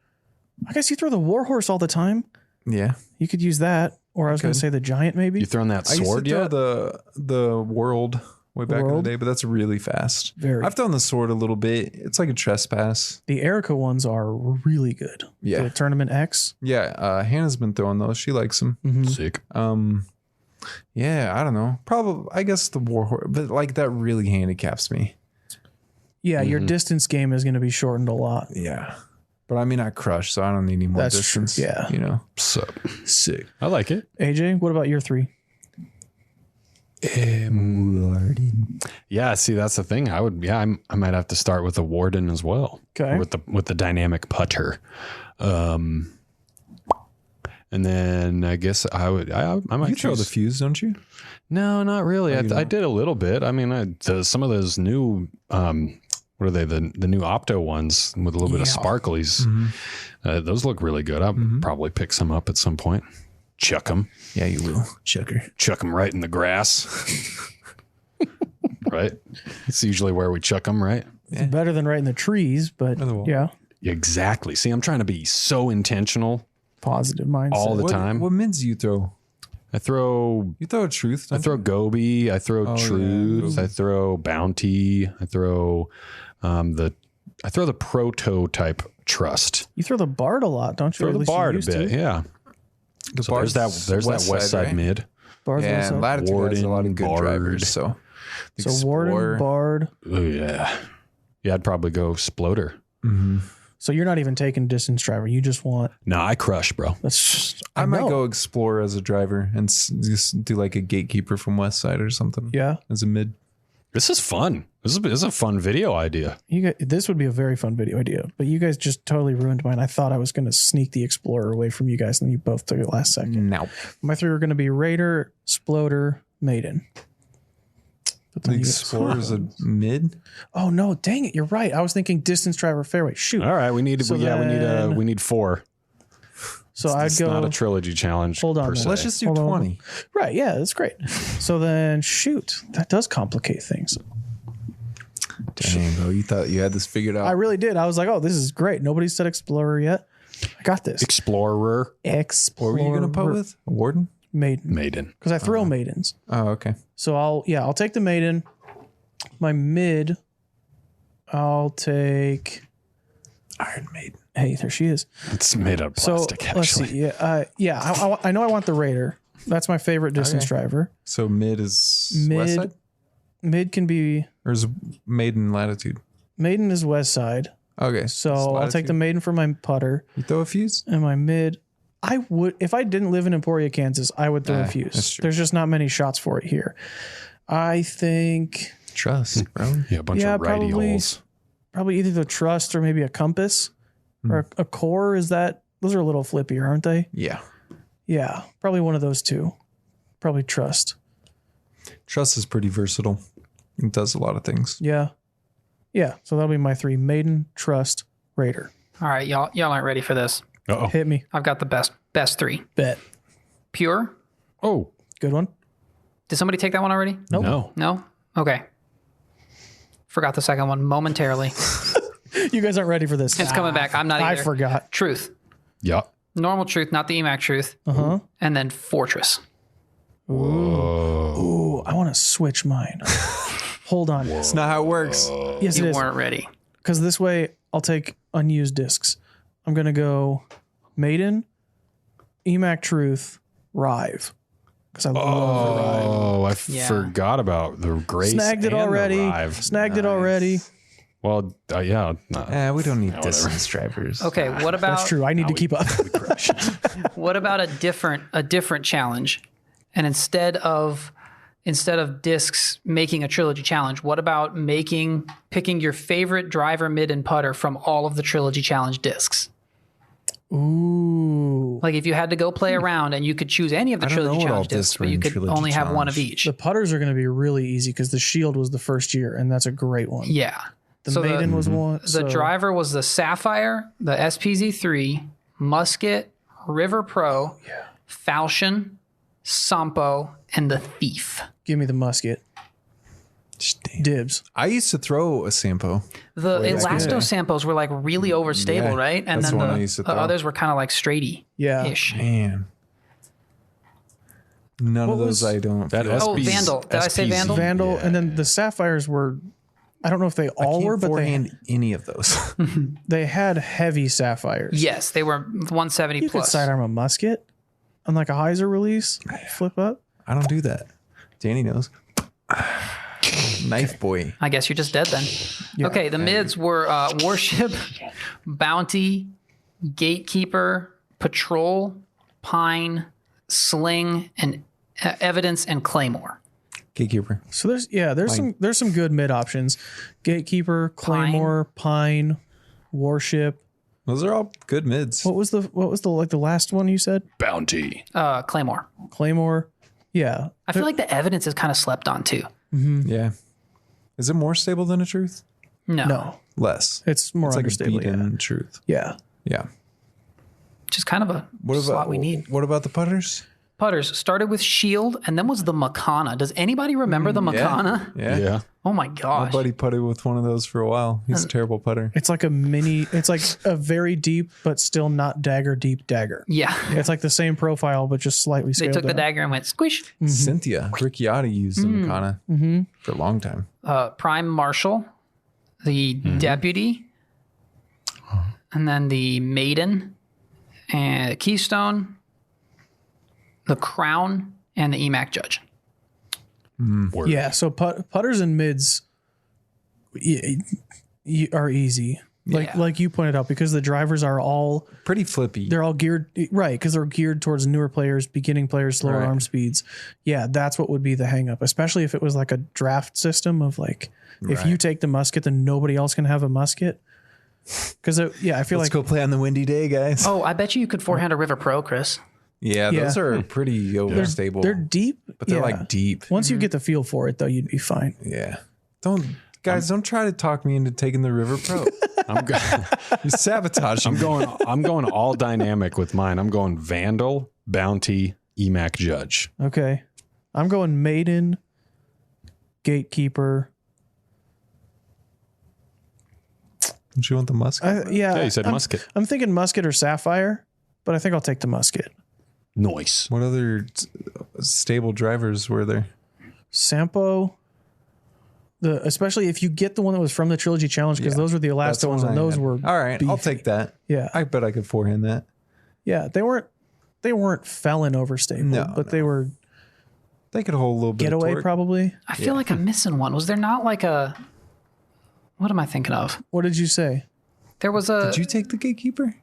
I guess you throw the warhorse all the time. Yeah. You could use that. Or I was going to say the giant maybe. You thrown that I used sword to yet? throw the world way back in the day, but that's really fast. Very. I've thrown the sword a little bit. It's like a trespass. The Erica ones are really good. Yeah. For Tournament X. Yeah. Hannah's been throwing those. She likes them. Mm-hmm. Sick. Yeah, I don't know. Probably, I guess the warhorse, but like that really handicaps me. Yeah, your distance game is going to be shortened a lot. Yeah. But I mean, I crush, so I don't need any more That's distance. true. Yeah. You know? So Sick. I like it. AJ, what about your 3? Yeah, see, that's the thing. I might have to start with the warden as well. Okay. With the dynamic putter. And then I guess I might You throw the fuse, don't you? No, not really. I did a little bit. I mean, some of those new, what are they? The new Opto ones with a little bit of sparklies. Mm-hmm. Those look really good. I'll probably pick some up at some point. Chuck them. Yeah, you will. Chucker. Chuck them right in the grass. Right? It's usually where we chuck them, right? It's better than right in the trees, but yeah. Exactly. See, I'm trying to be so intentional. Positive mindset. All the time. What mids do you throw? You throw a truth. I throw Gobi. I throw Truth. Yeah. I throw Bounty. I throw the prototype Trust. You throw the Bard a lot, don't you? Throw the Bard a bit, yeah. So there's that West Side right? mid. Bard's Yeah, West and Side. Latitude Warden, has a lot of good Bard. drivers. So Warden, Bard. Oh yeah. Yeah, I'd probably go Sploder. Mm-hmm. So you're not even taking distance driver. You just want. No, I crush, bro. That's just, I might go Explorer as a driver and just do like a Gatekeeper from West Side or something. Yeah. As a mid. This is fun. This is a fun video idea. This would be a very fun video idea, but you guys just totally ruined mine. I thought I was going to sneak the Explorer away from you guys, and then you both took it last second. No. My 3 were going to be Raider, Sploder, Maiden. But The Explorer is a mid. Oh no! Dang it! You're right. I was thinking distance driver fairway. Shoot. All right, we need 4. So I'd go. Not a trilogy challenge. Hold on. Let's just do 20. Right. Yeah, that's great. So then, shoot, that does complicate things. Dang, bro, you thought you had this figured out. I really did. I was like, oh, this is great. Nobody's said Explorer yet. I got this. Explorer. What were you going to put with? A Warden? Maiden. Because I throw Maidens. Oh, okay. So I'll take the Maiden. My mid, I'll take Iron Maiden. Hey, there she is. It's made of plastic, actually. Let's see. I know I want the Raider. That's my favorite distance driver. So mid is West Side? Mid can be... Or is Maiden Latitude? Maiden is West Side. Okay. So I'll take the Maiden for my putter. You throw a fuse? And my mid... I would... If I didn't live in Emporia, Kansas, I would throw a fuse. That's true. There's just not many shots for it here. I think... Trust, bro. Yeah, a bunch of righty holes. Probably either the Trust or maybe a Compass. Or a Core. Is that... Those are a little flippier, aren't they? Yeah. Yeah. Probably one of those two. Probably Trust. Trust is pretty versatile. It does a lot of things. Yeah. Yeah. So that'll be my 3. Maiden, Trust, Raider. All right, y'all aren't ready for this. Uh-oh. Hit me. I've got the best 3. Bet. Pure. Oh. Good one. Did somebody take that one already? Nope. No. No? Okay. Forgot the second one momentarily. You guys aren't ready for this. It's coming back. I'm not either. I forgot. Truth. Yeah. Normal truth, not the EMAC truth. Uh-huh. And then Fortress. Ooh, I want to switch mine. Hold on. It's not how it works. Yes, You it is. weren't ready. Because this way, I'll take unused discs. I'm going to go Maiden, EMAC Truth, Rive. Because I love Rive. Oh, I forgot about the Grace. Snagged it and already. The Rive. Snagged it already. Well, yeah. No. We don't need distance drivers. Okay, what about That's true. I need to keep up. what about a different challenge? And instead of discs making a trilogy challenge, what about picking your favorite driver, mid, and putter from all of the trilogy challenge discs? Ooh. Like if you had to go play around and you could choose any of the trilogy challenge discs, but you could only have one of each. The putters are going to be really easy because the Shield was the first year, and that's a great one. Yeah. The Maiden was one. The driver was the Sapphire, the SPZ3, Musket, River Pro, Falchion, Sampo, and the Thief. Give me the Musket. Dibs. I used to throw a Sampo. The Elasto Sampos were like really overstable, right? And then the others were kind of like straighty-ish. Man. None of those I don't. Vandal. Did I say Vandal? Vandal, and then the Sapphires were, I don't know if they all were, but they any of those. they had heavy Sapphires. Yes, they were 170 You plus. could sidearm a Musket on like a Heiser release, flip up. I don't do that. Danny knows. Knife boy. I guess you're just dead then. Yeah. Okay, the mids were Warship, Bounty, Gatekeeper, Patrol, Pine, Sling, and Evidence, and Claymore. Gatekeeper. So there's some good mid options. Gatekeeper, Claymore, Pine, Warship. Those are all good mids. What was the like the last one you said? Bounty. Claymore. Claymore. Yeah. I feel like the Evidence is kind of slept on too. Mm-hmm. Yeah. Is it more stable than a truth? No. Less. It's more understable. Like a beat-in truth. Yeah. Yeah. Just kind of a slot we need. What about the putters? Putters started with Shield and then was the Makana. Does anybody remember the Makana? Yeah. Oh my gosh. My buddy putted with one of those for a while. He's a terrible putter. It's like it's like a very deep, but still not dagger deep dagger. Yeah. It's like the same profile, but just slightly scaled They took down. the dagger and went squish. Mm-hmm. Cynthia Ricciardi used the Makana for a long time. Prime Marshal, the Deputy, and then the Maiden, and Keystone, the Crown, and the EMAC Judge. Word. Yeah, so putters and mids are easy. Like you pointed out, because the drivers are all pretty flippy. They're all geared right because they're geared towards newer players, beginning players, slower arm speeds. Yeah, that's what would be the hang up, especially if it was like a draft system of like if you take the Musket, then nobody else can have a Musket. Because I feel Let's go play on the windy day, guys. Oh, I bet you could forehand a River Pro, Chris. Yeah, those are pretty overstable. They're deep, but they're like deep. Once you get the feel for it, though, you'd be fine. Yeah. Don't try to talk me into taking the River Pro. You sabotage. I'm going all dynamic with mine. I'm going Vandal, Bounty, EMAC Judge. Okay. I'm going Maiden, Gatekeeper. Don't you want the Musket? Yeah, you said Musket. I'm thinking Musket or Sapphire, but I think I'll take the Musket. Nice. What other stable drivers were there? Sampo. Especially if you get the one that was from the Trilogy Challenge, because those were the Elasto ones, and those were all right. beefy. I'll take that. Yeah, I bet I could forehand that. Yeah, they weren't felon overstable, but they were. They could hold a little bit. Getaway, of probably. I feel like I'm missing one. Was there not like a? What am I thinking of? What did you say? There was a. Did you take the Gatekeeper?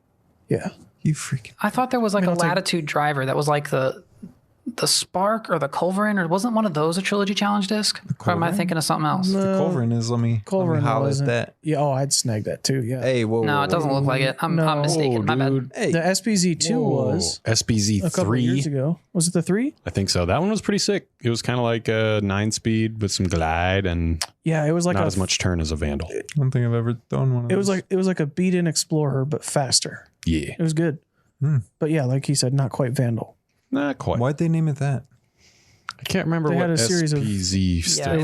Yeah. You freaking. I thought there was like a Latitude driver that was like the Spark or the Culverin, or wasn't one of those a Trilogy Challenge disc? Or am I thinking of something else? The Culverin is. Let me holler at that. Yeah. Oh, I'd snag that too. Yeah. Hey, no, it doesn't look like it. I'm mistaken. My bad. Hey. The SPZ2 was SPZ3 a couple of years ago. Was it the 3? I think so. That one was pretty sick. It was kind of like a 9-speed with some glide and it was like not as much turn as a Vandal. I don't think I've ever done one of those. It was like a beat-in Explorer but faster. Yeah, it was good. But yeah, like he said, not quite Vandal. Not quite. Why'd they name it that? I can't remember They what had a series of- SPZ stood Yeah, for.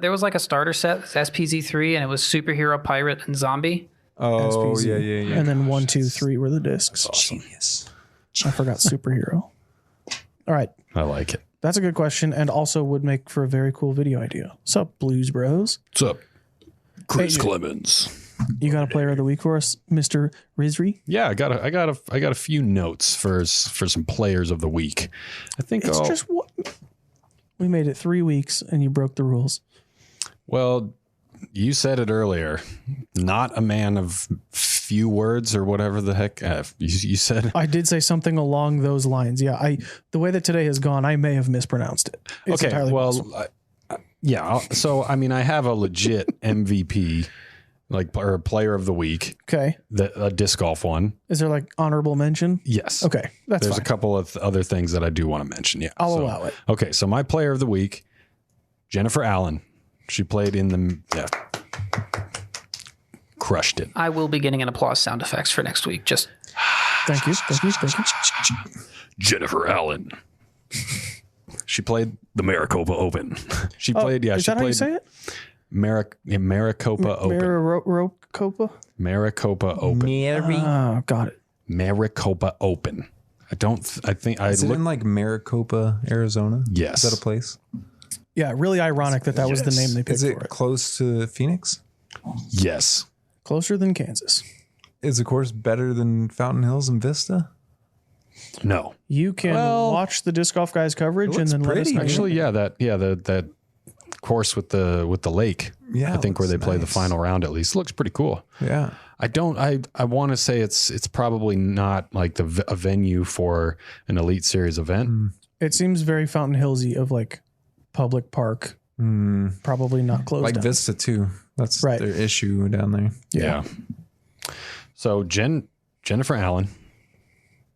there was like a starter set, SPZ3, and it was superhero, pirate, and zombie. Oh, SPZ. yeah. And then 1, 2, 3 were the discs. Genius. I forgot superhero. All right. I like it. That's a good question and also would make for a very cool video idea. What's up, Blues Bros? What's up? Chris Hey, Clemons. You got a player of the week for us, Mr. Rizri? Yeah, I got a few notes for some players of the week. I think It's just what we made it 3 weeks and you broke the rules. Well, you said it earlier. Not a man of few words or whatever the heck you said. I did say something along those lines. Yeah, the way that today has gone, I may have mispronounced it. It's Okay, entirely well, possible. yeah. So I mean, I have a legit MVP, or player of the week, Okay. a disc golf one. Is there like honorable mention? Yes. Okay, that's There's fine. a couple of other things that I do want to mention. Yeah, I'll allow it. Okay, so my player of the week, Jennifer Allen. She played in the crushed it. I will be getting an applause sound effects for next week. Just Thank you. Jennifer Allen. She played the Maricopa Open. She played. Yeah, Is she that how you played say it? Maricopa Open. Maricopa? Maricopa Open. Oh, got it. Maricopa Open. I think I Is it looked. in like Maricopa, Arizona? Yes. Is that a place? Yeah, really ironic that was the name they picked Is it for it. close to Phoenix? Yes. Closer than Kansas. Is the course better than Fountain Hills and Vista? No. You can watch the Disc Golf Guys coverage and looks then let us pretty, know. Actually, yeah. That course with the lake. Yeah, I think where they looks play the nice. final round at least looks pretty cool. Yeah. I want to say it's probably not like a venue for an Elite Series event. It seems very Fountain Hillsy of like public park. Probably not closed Like down. Vista too. That's Right. their issue down there. Yeah. So Jennifer Allen,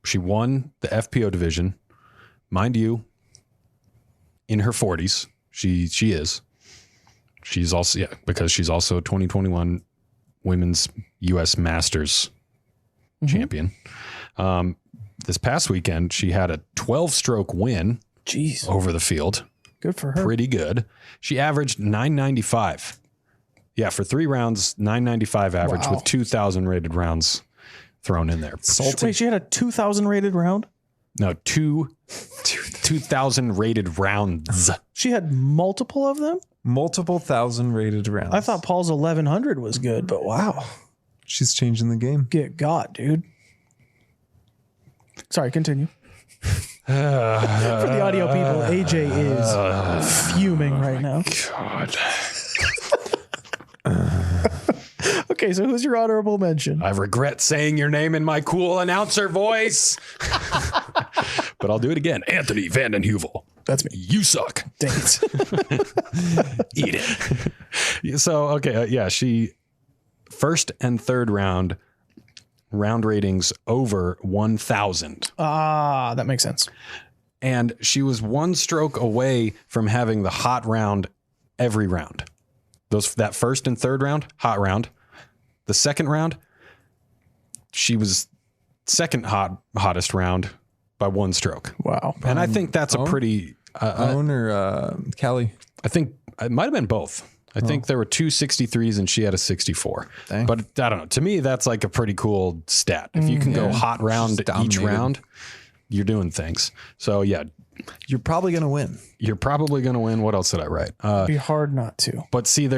she won the FPO division. Mind you, in her 40s. She is. She's also because she's also 2021 Women's U.S. Masters champion. This past weekend, she had a 12-stroke win Jeez. over the field. Good for her. Pretty good. She averaged 995. Yeah, for 3 rounds, 995 average Wow. with 2,000 rated rounds thrown in there. Wait, she had a 2,000 rated round? No, 2,000 rated rounds. She had multiple of them? Multiple thousand rated rounds. I thought Paul's 1,100 was good, but wow. She's changing the game. Get got, dude. Sorry, continue. For the audio people, AJ is fuming right now. God. Okay, so who's your honorable mention? I regret saying your name in my cool announcer voice. But I'll do it again. Anthony Vanden Heuvel. That's me. You suck. Dang it. Eat it. So, okay. Yeah. She first and third round ratings over 1,000. Ah, that makes sense. And she was 1 stroke away from having the hot round every round. That first and third round, hot round. The second round, she was second hottest round by 1 stroke. Wow. And I think that's a pretty... Owen or Callie? I think it might have been both. I think there were 2 63s and she had a 64. Dang. But I don't know. To me, that's like a pretty cool stat. If you can go hot round each dominated. round, you're doing things. So yeah, You're probably going to win. you're probably going to win. What else did I write? It'd be hard not to. But see,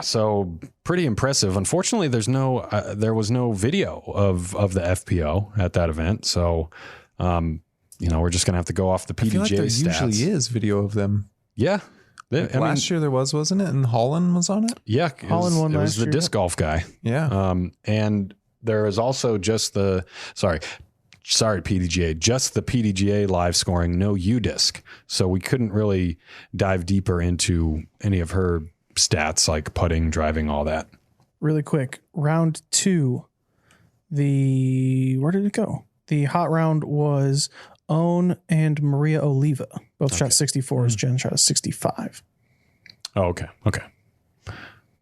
so pretty impressive. Unfortunately, there was no video of the FPO at that event. So, we're just going to have to go off the PDJ I feel like there stats. usually is video of them. Yeah. Last year there wasn't it? And Holland was on it? Yeah. Holland won it was last the year. disc golf guy. Yeah. And there is also just sorry, PDGA, just the PDGA live scoring, no UDisc. So we couldn't really dive deeper into any of her stats like putting, driving, all that. Really quick. Round 2. Where did it go? The hot round was Owen and Maria Oliva. Both shot 64s. Jen shot a 65. Oh, okay. Okay.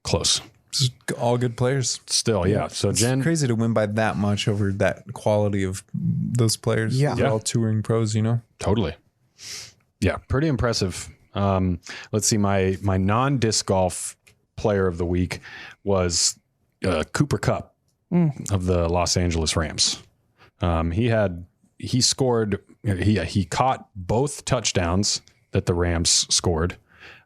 Close. Just all good players. Still, yeah. So It's Jen, crazy to win by that much over that quality of those players. Yeah. They're all touring pros, totally. Yeah, pretty impressive. Let's see. My non-disc golf player of the week was Cooper Kupp of the Los Angeles Rams. He caught both touchdowns that the Rams scored.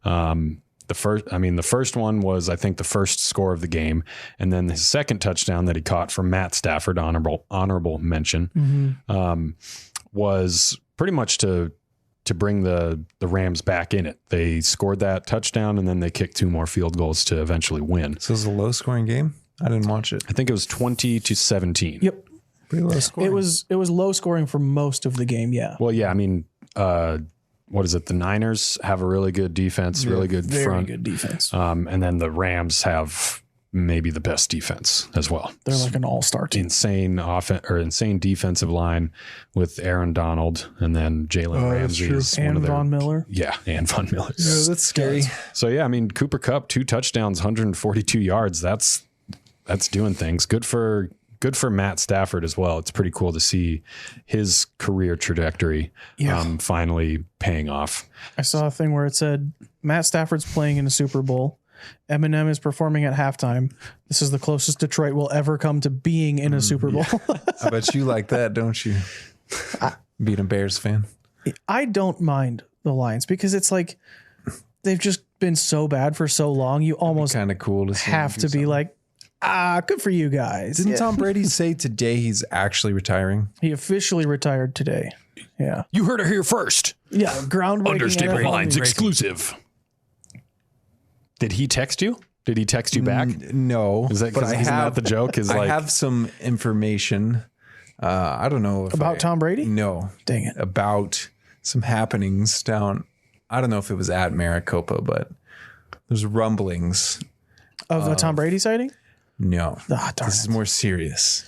The first one was, I think, the first score of the game, and then the second touchdown that he caught from Matt Stafford, honorable mention, was pretty much to bring the Rams back in it. They scored that touchdown, and then they kicked 2 more field goals to eventually win. So it was a low-scoring game? I didn't watch it. I think it was 20-17. Yep. Pretty low scoring. It was low scoring for most of the game, yeah. Well, yeah, I mean, what is it? The Niners have a really good defense, really good very front. good defense. And then the Rams have maybe the best defense as well. They're like an all-star team. Insane defensive line with Aaron Donald, and then Jalen Ramsey is and one of their, Von Miller. Yeah, and Von Miller. Yeah, that's scary. So yeah, I mean, Cooper Kupp, 2 touchdowns, 142 yards. That's doing things. Good for Matt Stafford as well. It's pretty cool to see his career trajectory finally paying off. I saw a thing where it said Matt Stafford's playing in a Super Bowl. Eminem is performing at halftime. This is the closest Detroit will ever come to being in a Super Bowl. Yeah. I bet you like that, don't you? Being a Bears fan. I don't mind the Lions because it's like they've just been so bad for so long. You almost kind of cool to see have to be like, good for you guys. Didn't Tom Brady say today he's actually retiring? He officially retired today. Yeah. You heard it here first. Yeah. Groundbreaking. Understable Lines exclusive. Did he text you? Did he text you back? No. Is that because that the joke? I have some information. I don't know. About Tom Brady? No. Dang it. About some happenings down. I don't know if it was at Maricopa, but there's rumblings. Of a Tom Brady sighting? No. This is more serious.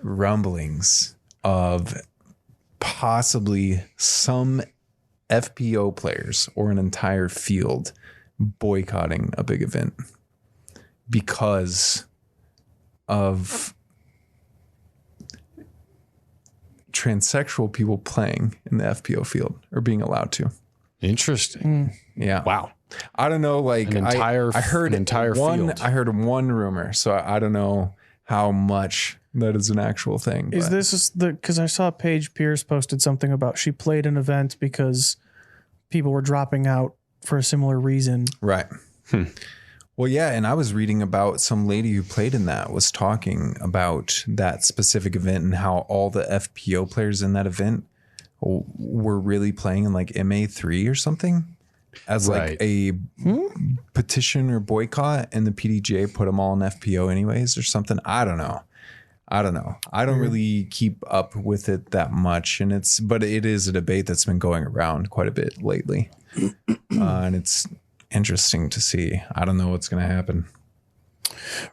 Rumblings of possibly some FPO players or an entire field boycotting a big event because of transsexual people playing in the FPO field or being allowed to. Interesting. Yeah. Wow. I don't know. Like I heard an entire field. field. I heard one rumor, so I don't know how much that is an actual thing. Is this because I saw Paige Pierce posted something about she played an event because people were dropping out for a similar reason. Right. Well, yeah. And I was reading about some lady who played in that was talking about that specific event and how all the FPO players in that event were really playing in like MA3 or something as like a petition or boycott, and the PDGA put them all in FPO anyways or something. I don't know. I don't really keep up with it that much, but it is a debate that's been going around quite a bit lately. And it's interesting to see. I don't know what's going to happen.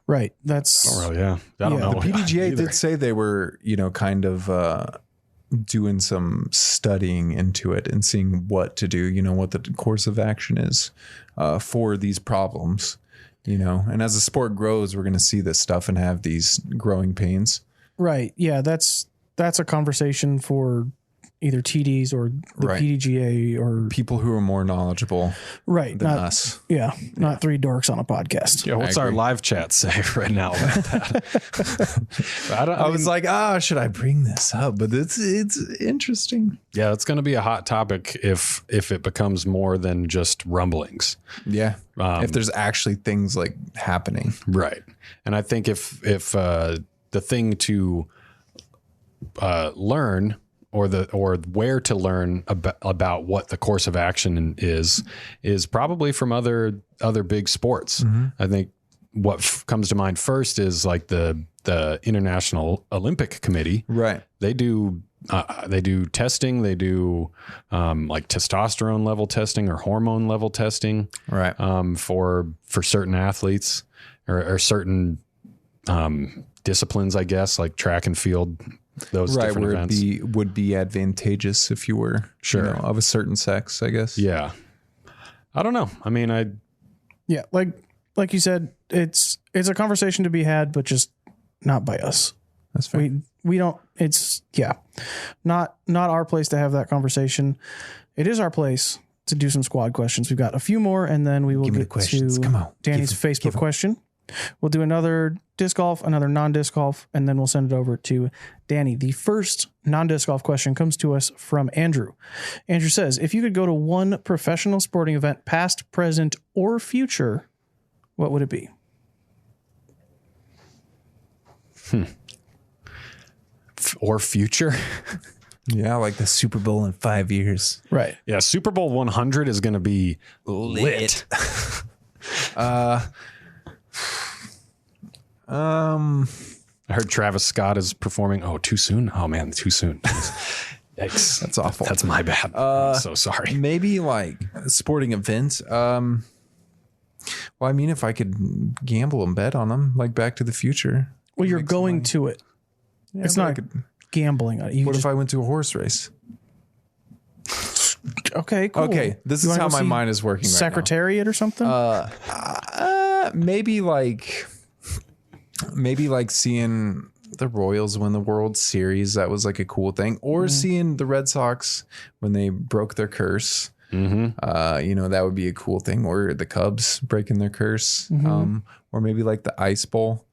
Right. That's I don't know. The PDGA did say they were, kind of doing some studying into it and seeing what to do, what the course of action is for these problems, and as the sport grows, we're going to see this stuff and have these growing pains. Right. Yeah. That's a conversation for either TDs or the PDGA or people who are more knowledgeable than us. Yeah. Not 3 dorks on a podcast. Yeah. What's our live chat say right now about that? I was like, should I bring this up? But it's interesting. Yeah. It's going to be a hot topic if it becomes more than just rumblings. Yeah. If there's actually things like happening. Right. And I think if the thing to learn or where to learn about what the course of action is probably from other big sports. Mm-hmm. I think what comes to mind first is like the International Olympic Committee. Right. They do testing. They do like testosterone level testing or hormone level testing. Right. For certain athletes or certain disciplines, I guess, like track and field. Those different events. It would be advantageous if you were of a certain sex, I guess. Yeah. I don't know. I mean, like you said, it's a conversation to be had, but just not by us. That's fair. We don't, it's not our place to have that conversation. it is our place to do some squad questions. We've got a few more, and then we will get to Come on. Danny's Facebook question. We'll do another disc golf, another non-disc golf, and then we'll send it over to Danny. The first non-disc golf question comes to us from Andrew. Andrew says, if you could go to one professional sporting event, past, present, or future, what would it be? Or future? Yeah, like the Super Bowl in 5 years. Right. Yeah, Super Bowl 100 is going to be lit. I heard Travis Scott is performing. Oh, too soon? Oh, man, too soon. Yikes. That's awful. That's my bad. I'm so sorry. Maybe like sporting events. Well, I mean, if I could gamble and bet on them, like Back to the Future. Well, you're going to it. Yeah, it's not gambling. What if I went to a horse race? Okay, cool. Okay, this is how my mind is working right now. Secretariat or something? Maybe like seeing the Royals win the World Series. That was like a cool thing. Or seeing the Red Sox when they broke their curse. Mm-hmm. That would be a cool thing. Or the Cubs breaking their curse. Mm-hmm. Or maybe like the Ice Bowl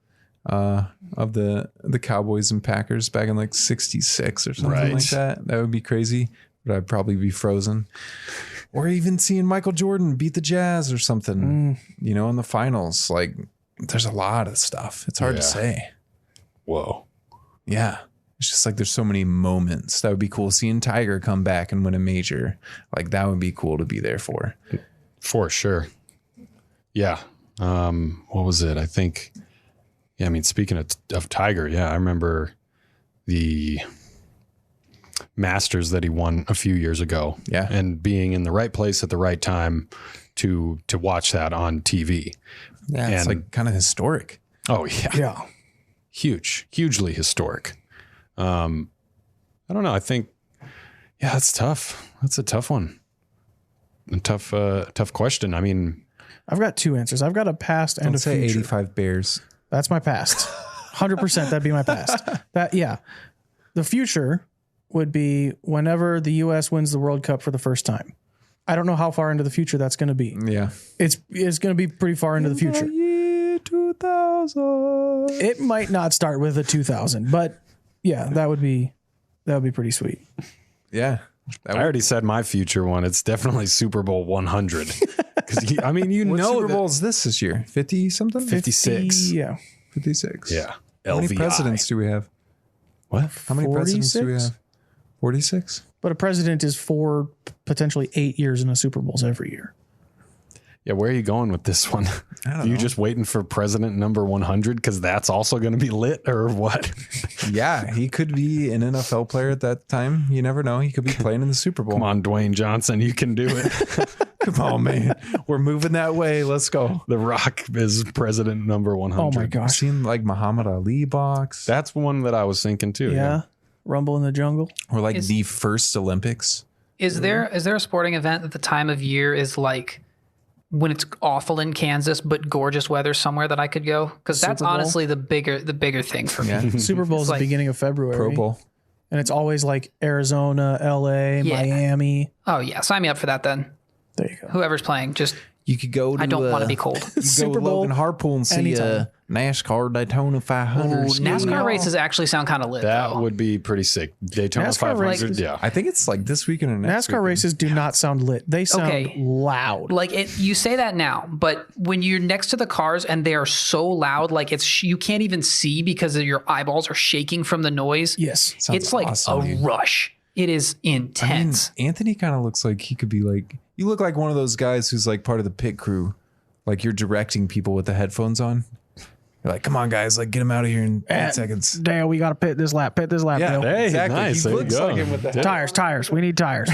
of the Cowboys and Packers back in like 66 or something like that. That would be crazy. But I'd probably be frozen. Or even seeing Michael Jordan beat the Jazz or something, in the finals. Like, there's a lot of stuff. It's hard to say. Whoa. Yeah. It's just like there's so many moments. That would be cool. Seeing Tiger come back and win a major. Like, that would be cool to be there for. For sure. Yeah. What was it? I think, speaking of Tiger, I remember the Masters that he won a few years ago. Yeah. And being in the right place at the right time to watch that on TV. Yeah. It's like kind of historic. Oh, yeah. Yeah. Hugely historic. I don't know. I think, that's tough. That's a tough one. A tough question. I mean, I've got two answers. I've got a past and a future. 85 Bears. That's my past. 100%. That'd be my past. The future would be whenever the U.S. wins the World Cup for the first time. I don't know how far into the future that's going to be. Yeah. It's going to be pretty far into the future. Year 2000. It might not start with a 2000, but that would be pretty sweet. Yeah. I already said my future one. It's definitely Super Bowl 100. Because what Super Bowl is this year? 50 something? 56. Yeah. 56. Yeah. How many presidents do we have? What? How many presidents do we have? 46? But a president is 4, potentially 8 years in the Super Bowls every year. Yeah, where are you going with this one? Are you just waiting for president number 100 because that's also going to be lit or what? Yeah, he could be an NFL player at that time. You never know. He could be playing in the Super Bowl. Come on, Dwayne Johnson. You can do it. Come on, man. We're moving that way. Let's go. The Rock is president number 100. Oh, my gosh. I've seen like Muhammad Ali box. That's one that I was thinking too. Yeah. Rumble in the Jungle. Or like the first Olympics. Is there a sporting event at the time of year is like when it's awful in Kansas but gorgeous weather somewhere that I could go? Because that's honestly the bigger thing for me. Super Bowl is the beginning of February. Pro Bowl. And it's always like Arizona, LA, Miami. Oh yeah, sign me up for that then. There you go. Whoever's playing, just you could go to I don't want to be cold. Super Bowl, Logan Harpoon and see NASCAR Daytona 500. NASCAR races actually sound kind of lit. That would be pretty sick. Daytona NASCAR 500, races, I think it's like this weekend or next NASCAR weekend. races do not sound lit. They sound loud. Like you say that now, but when you're next to the cars and they are so loud, like you can't even see because your eyeballs are shaking from the noise. Yes. It's like a rush. It is intense. Anthony kind of looks like he could be like, you look like one of those guys who's like part of the pit crew. Like you're directing people with the headphones on. You're like, come on, guys, like get him out of here in 8 seconds. Dale, we got to pit this lap. Yeah, Dale. Hey, exactly. Nice. He looks like him with the tires. We need tires.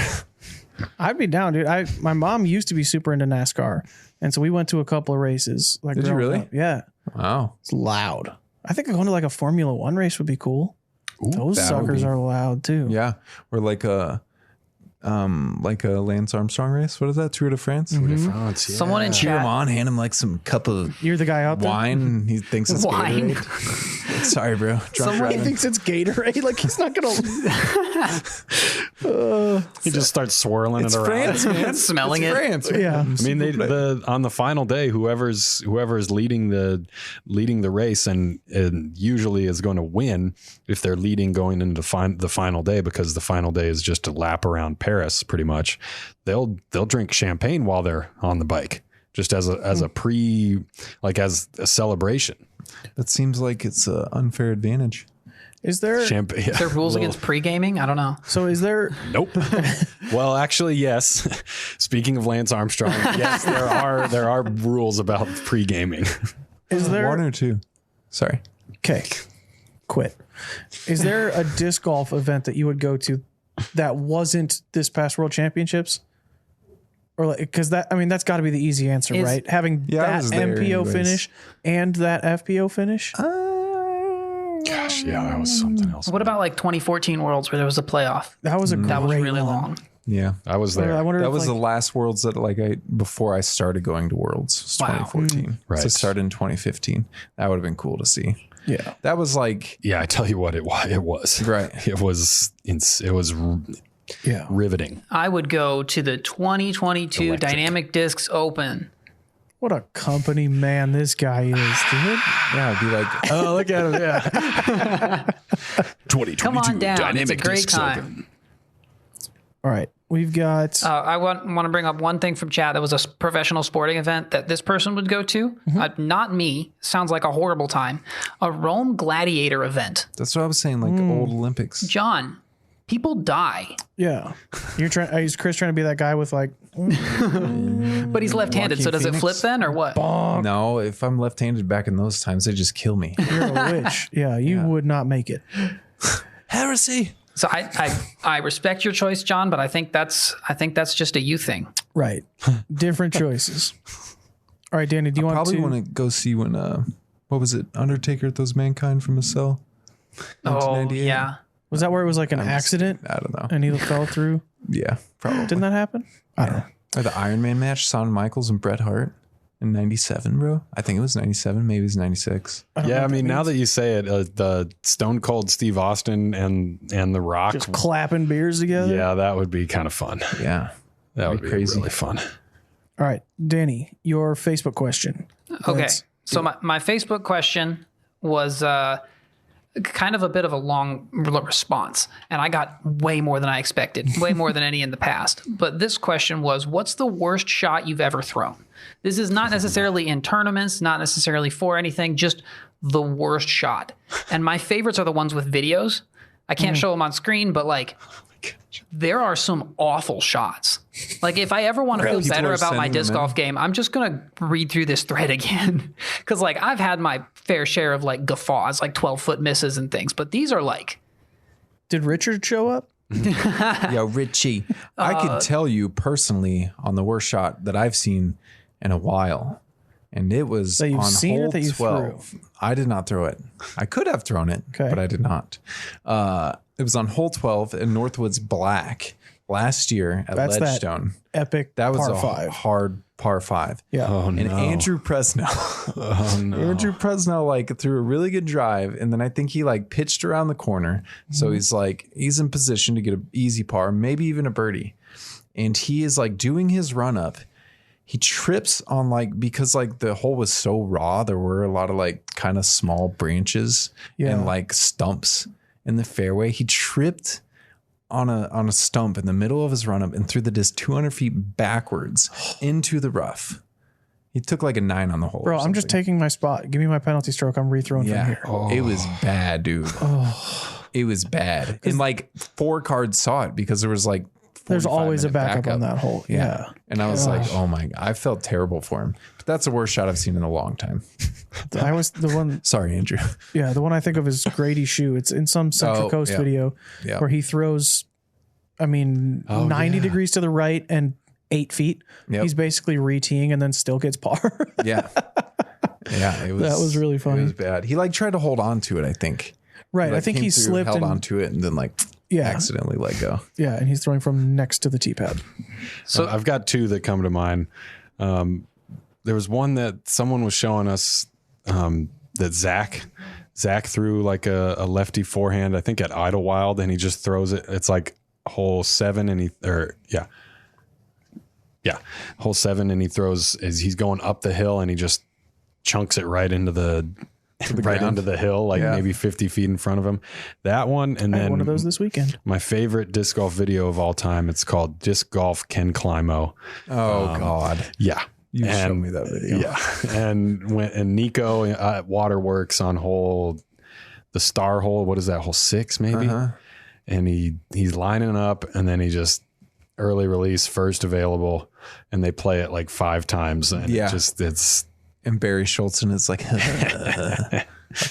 I'd be down, dude. My mom used to be super into NASCAR, and so we went to a couple of races. Like, did you really? Up. Yeah. Wow. It's loud. I think going to like a Formula One race would be cool. Ooh, those suckers are loud too. Yeah. Or like like a Lance Armstrong race. What is that? Tour de France? Tour de France, yeah. Someone in Cheer chat. him on, hand him like some cup of You're the guy out there. wine. And he thinks it's Wine. Gatorade. Sorry, bro. Drunk He driving. thinks it's Gatorade. Like he's not gonna. He just starts swirling it around. France, man. Smelling It's it. France, man. Yeah. I mean, on the final day, whoever's leading the race and usually is going to win if they're leading going into the final day, because the final day is just a lap around Paris, pretty much. They'll drink champagne while they're on the bike, just as a as a celebration. That seems like it's an unfair advantage. Is there? Champagne. Is there rules against pre-gaming? I don't know. So is there? Nope. Well, actually, yes. Speaking of Lance Armstrong, yes, there are rules about pre-gaming. Is there? One or two? Sorry. Okay. Quit. Is there a disc golf event that you would go to that wasn't this past World Championships? Or like, because that's got to be the easy answer, right? Having that MPO finish and that FPO finish. Gosh, yeah, that was something else. What about like 2014 Worlds where there was a playoff? That was That was really long. Yeah. I was there. I wonder That if, was like, the last Worlds that before I started going to Worlds. Was Wow. 2014. Right. So I started in 2015. That would have been cool to see. yeah. That was like, Yeah, I tell you what, it was. right. It was Yeah. riveting. I would go to the 2022 Electric. Dynamic Discs Open. What a company man this guy is, dude. Yeah. I'd be like, Oh, look at him! Yeah, 2022 Come on down. Dynamic It's a great Discs time. Open. All right. We've got. I want to bring up one thing from chat. That was a professional sporting event that this person would go to. Not me. Sounds like a horrible time. A Rome Gladiator event. that's what I was saying, like old Olympics. John, people die. Yeah. You're trying. Is Chris trying to be that guy with like? But he's left-handed, so does it flip then or what? No, if I'm left-handed back in those times, they just kill me. You're a witch. Yeah. You would not make it. Heresy. So I respect your choice, John, but I think that's just a you thing. Right. Different choices. All right, Danny. Do you Probably want want to go see when what was it? Undertaker throws mankind from a cell. Oh 1998? yeah. Was that where it was like an accident I don't know. and he fell through? Yeah, probably. Didn't that happen? I don't know. Or the Iron Man match, Shawn Michaels and Bret Hart in 97, bro. I think it was 97, maybe it was 96. Yeah, I mean, now that you say it, the Stone Cold Steve Austin and The Rock, Just clapping beers together. yeah, that would be kind of fun. Yeah. That would be crazy. really fun. All right, Danny, your Facebook question. Okay. So my Facebook question was kind of a bit of a long response, and I got way more than I expected, way more than any in the past. But this question was, what's the worst shot you've ever thrown? This is not necessarily in tournaments, not necessarily for anything, just the worst shot. And my favorites are the ones with videos. I can't show them on screen, but like, there are some awful shots. Like, if I ever want to feel better about my disc golf game, I'm just going to read through this thread again. Because, like, I've had my fair share of, like, guffaws, like 12-foot misses and things. But these are, like... Did Richard show up? Yo, Richie. I could tell you personally on the worst shot that I've seen in a while. And it was That you've on seen or hole that you 12. threw? I did not throw it. I could have thrown it, but I did not. It was on hole 12 in Northwoods Black last year at That's that Ledgestone. Epic That was par a five. hard par 5. Yeah. Oh, And no. Andrew Presnell. Oh, no. Andrew Presnell like threw a really good drive, and then I think he like pitched around the corner. So he's in position to get an easy par, maybe even a birdie. And he is like doing his run up. He trips on like, because like the hole was so raw, there were a lot of like kind of small branches and like stumps in the fairway. He tripped on a stump in the middle of his run up and threw the disc 200 feet backwards into the rough. He took like a 9 on the hole. Bro, I'm just taking my spot. Give me my penalty stroke. I'm rethrowing from here. It was bad, dude. It was bad. And like 4 cards saw it because there was like There's always a 45-minute backup on that hole. Yeah. And I was like, oh my God, I felt terrible for him. But that's the worst shot I've seen in a long time. I was the one. Sorry, Andrew. Yeah. The one I think of is Grady Shoe. It's in some Central Coast video where he throws, 90 degrees to the right and 8 feet. Yep. He's basically re-teeing and then still gets par. Yeah. Yeah. It was, That was really funny. It was bad. He like tried to hold on to it, I think. Right. He, like, I think came he through, slipped held and onto it, and then like accidentally let go. Yeah, and he's throwing from next to the tee pad. So I've got two that come to mind. There was one that someone was showing us that Zach threw like a lefty forehand, I think at Idlewild, and he just throws it. It's like hole 7 and hole 7, and he throws as he's going up the hill, and he just chunks it right into the into the hill, like maybe 50 feet in front of him. That one, and then one of those this weekend. My favorite disc golf video of all time. It's called Disc Golf Ken Climo. Oh God. Yeah. You showed me that video. Yeah. and Nico at Waterworks on the star hole. What is that? Hole 6 maybe. And he's lining up, and then he just early release, first available, and they play it like 5 times. And it's. And Barry Schultzen is like,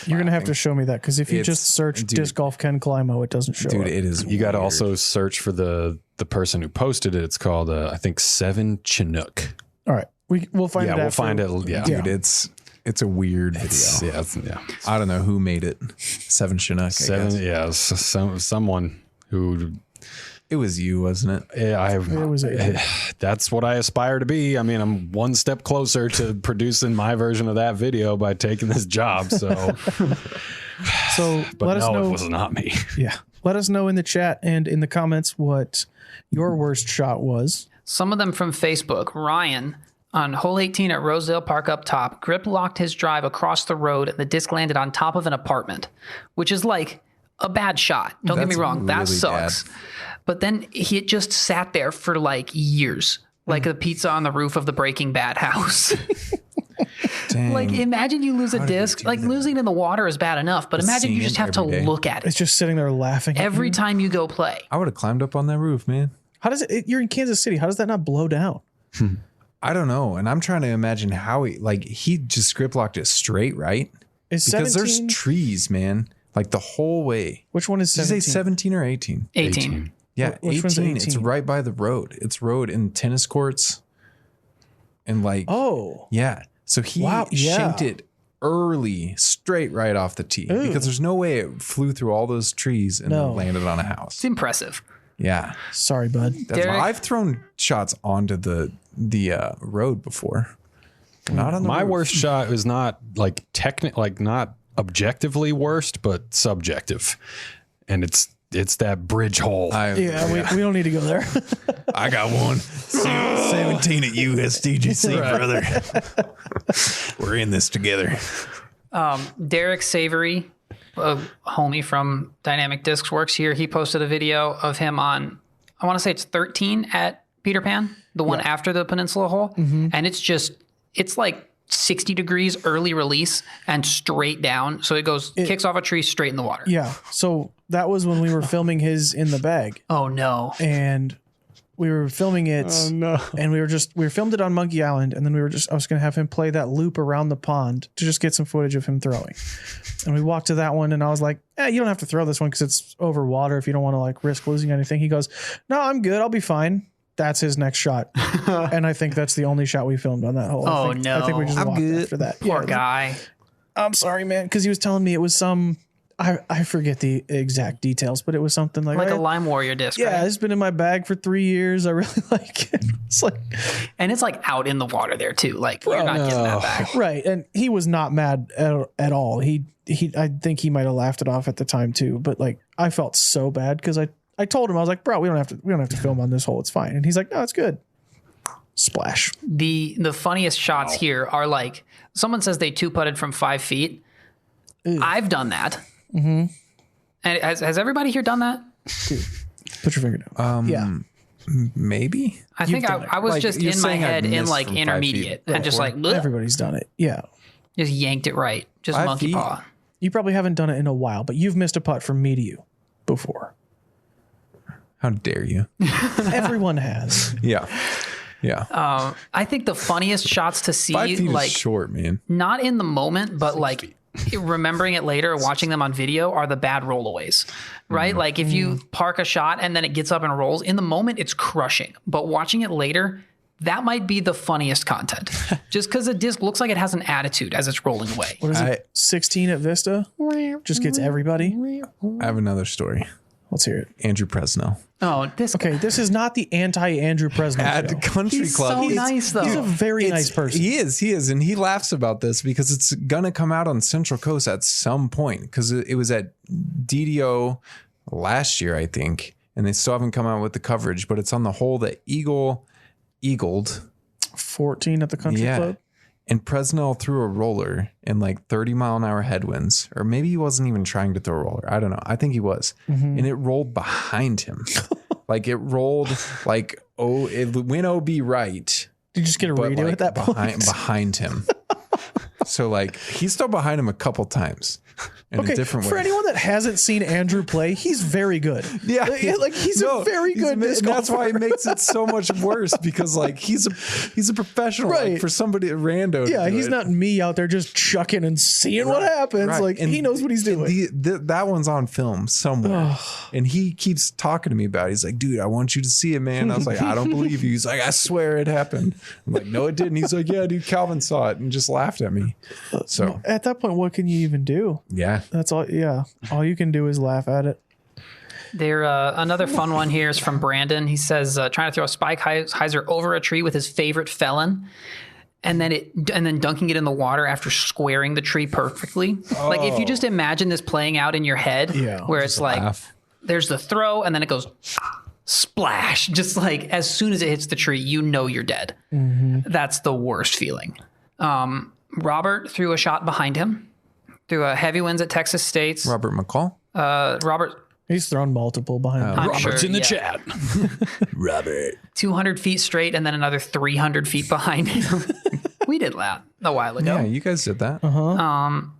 you're going to have to show me that, because if you just search Disc Golf Ken Climo, it doesn't show up. It is. You got to also search for the person who posted it. It's called, I think, 7 Chinook. All right. We'll find it. Yeah, we'll find it. Yeah. Dude, it's a weird video. Yeah. I don't know who made it. 7 Chinook. 7. Yeah. Someone who. It was you, wasn't it? Yeah, it was. That's what I aspire to be. I mean, I'm one step closer to producing my version of that video by taking this job. So let us know. It was not me. Yeah. Let us know in the chat and in the comments what your worst shot was. Some of them from Facebook. Ryan, on hole 18 at Rosedale Park up top, grip locked his drive across the road, and the disc landed on top of an apartment, which is like a bad shot. Don't get me wrong. That sucks. Bad. But then he just sat there for like years, like the pizza on the roof of the Breaking Bad house. Like, imagine you lose a disc. Like, losing in the water is bad enough, but imagine you just have to look at it. It's just sitting there laughing every time you go play. I would have climbed up on that roof, man. How does it? You're in Kansas City. How does that not blow down? I don't know. And I'm trying to imagine how he just grip locked it straight, right? Because there's trees, man. Like the whole way. Which one is 17? Did you say 17 or 18? 18. Yeah, which 18. It's right by the road. It's road in tennis courts. And like, yeah. So he shanked it early, straight right off the tee. Ooh. Because there's no way it flew through all those trees and landed on a house. It's impressive. Yeah. Sorry, bud. I've thrown shots onto the road before. Not on the My roof. worst shot was not like not objectively worst, but subjective. And it's that bridge hole. We don't need to go there. I got one. 17 at USDGC, brother. We're in this together. Derek Savory, a homie from Dynamic Discs Works here, he posted a video of him on, I want to say it's 13 at Peter Pan, the one after the Peninsula hole. And it's like 60 degrees early release and straight down. So it kicks off a tree straight in the water. Yeah. So that was when we were filming his in the bag. Oh no. And we were filming it. Oh no. And we filmed it on Monkey Island. And then I was going to have him play that loop around the pond to just get some footage of him throwing. And we walked to that one and I was like, you don't have to throw this one because it's over water if you don't want to like risk losing anything. He goes, no, I'm good. I'll be fine. That's his next shot. And I think that's the only shot we filmed on that hole. Oh, I think we just walked after that. Poor guy. I'm sorry, man, because he was telling me it was some, I forget the exact details, but it was something like a Lime Warrior disc. Yeah, it's been in my bag for 3 years. I really like it. It's like, and it's like out in the water there too. Like you're not getting that back. Right. And he was not mad at all. I think he might have laughed it off at the time too. But like I felt so bad because I told him, I was like, bro, we don't have to film on this hole. It's fine. And he's like, no, it's good. Splash. The funniest shots here are like, someone says they 2-putted from 5 feet. Ew. I've done that. And has everybody here done that? Dude, put your finger down. Yeah. Maybe. I think I was like, just in my head in like intermediate and just like, bleh. Everybody's done it. Yeah. Just yanked it right. Just monkey paw. You probably haven't done it in a while, but you've missed a putt from me to you before. How dare you? Everyone has. Yeah. Yeah. I think the funniest shots to see, 5 feet like is short, man. Not in the moment, but like remembering it later, watching them on video, are the bad rollaways, right? Like if you park a shot and then it gets up and rolls, in the moment it's crushing, but watching it later, that might be the funniest content. Just because the disc looks like it has an attitude as it's rolling away. What is it? 16 at Vista? Just gets everybody. I have another story. Let's hear it. Andrew Presnell. Oh, this is not the anti-Andrew Presnell At show. Country He's Club. so nice, though. He's a very nice person. He is. And he laughs about this because it's going to come out on Central Coast at some point because it was at DDO last year, I think. And they still haven't come out with the coverage, but it's on the hole that eagled 14 at the Country Club. And Presnell threw a roller in like 30-mile-an-hour headwinds, or maybe he wasn't even trying to throw a roller. I don't know. I think he was. Mm-hmm. And it rolled behind him. Like it rolled like, it went OB right. Did you just get a radio like at that point? Behind him. So like he's still behind him a couple times in a different way. For anyone that hasn't seen Andrew play, he's very good. Yeah. Like he's a very good disc golfer. That's why it makes it so much worse because like he's a professional. Right. Like, for somebody at rando. Yeah, he's not me out there just chucking and seeing what happens. Right. Like and he knows what he's doing. That one's on film somewhere. And he keeps talking to me about it. He's like, dude, I want you to see it, man. I was like, I don't believe you. He's like, I swear it happened. I'm like, no, it didn't. He's like, yeah, dude, Calvin saw it and just laughed at me. So at that point, what can you even do? Yeah. That's all. Yeah. All you can do is laugh at it. There, another fun one here is from Brandon. He says, trying to throw a spike hyzer over a tree with his favorite felon. And then dunking it in the water after squaring the tree perfectly. Like if you just imagine this playing out in your head, where it's like, there's the throw and then it goes splash. Just like as soon as it hits the tree, you know you're dead. Mm-hmm. That's the worst feeling. Robert threw a shot behind him. Threw a heavy winds at Texas State's. Robert McCall? Robert. He's thrown multiple behind him. Robert's in the chat. Robert. 200 feet straight and then another 300 feet behind him. We did that a while ago. Yeah, you guys did that. Not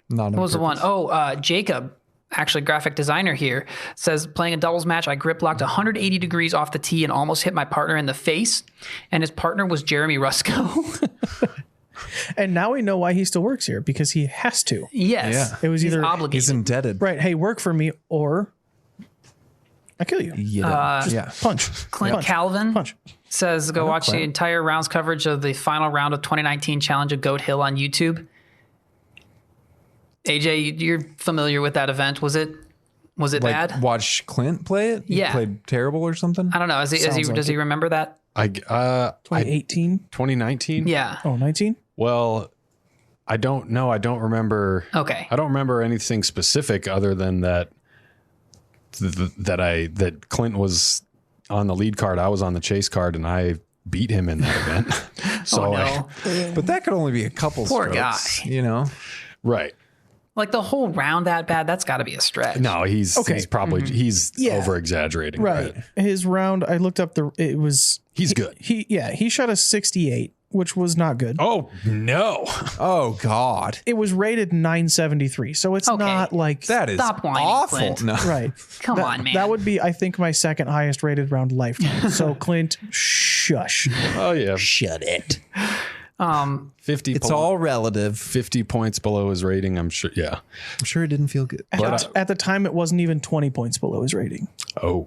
what was the one? Jacob, actually graphic designer here, says playing a doubles match, I grip locked 180 degrees off the tee and almost hit my partner in the face. And his partner was Jeremy Rusko. And now we know why he still works here, because he has to. Yes. Yeah. It was either obligated. He's indebted. Right. Hey, work for me or I kill you. Yeah. Punch. Clint Calvin Punch. says go watch the entire rounds coverage of the final round of 2019 Challenge of Goat Hill on YouTube. AJ, you're familiar with that event. Was it bad? Watch Clint play it? Yeah. He played terrible or something? I don't know. Does he remember that? 2018? 2019? Yeah. Oh, 19? Well, I don't know. I don't remember. Okay. I don't remember anything specific other than that that Clint was on the lead card. I was on the chase card and I beat him in that event. So, but that could only be a couple Poor strokes, guy. you know? Right. Like the whole round that bad, that's got to be a stretch. No, he's probably he's over exaggerating. Right. His round, I looked up he's good. He shot a 68, which was not good. Oh no. Oh God. It was rated 973. So it's not like that is Stop whining, awful. Clint. No. Right. Come on, man. That would be, I think, my second highest rated round lifetime. So Clint, shush. Oh yeah. Shut it. 50. It's all relative. 50 points below his rating. I'm sure. Yeah. I'm sure it didn't feel good. At the time, it wasn't even 20 points below his rating. Oh.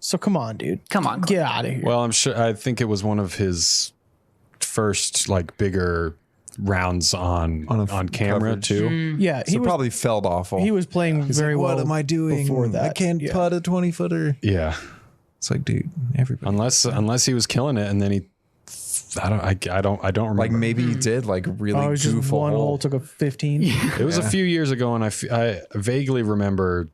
So come on, dude. Come on. Get out of here. Well, I'm sure. I think it was one of his first like bigger rounds on camera coverage. too. Yeah, He probably felt awful. He was playing very well. What am I doing? Before that? I can't putt a 20-footer. Yeah. It's like, dude, everybody. Unless he was killing it and then he. I don't remember. Like maybe he did like really it was just goofy one hole took a 15. It was a few years ago, and I vaguely remember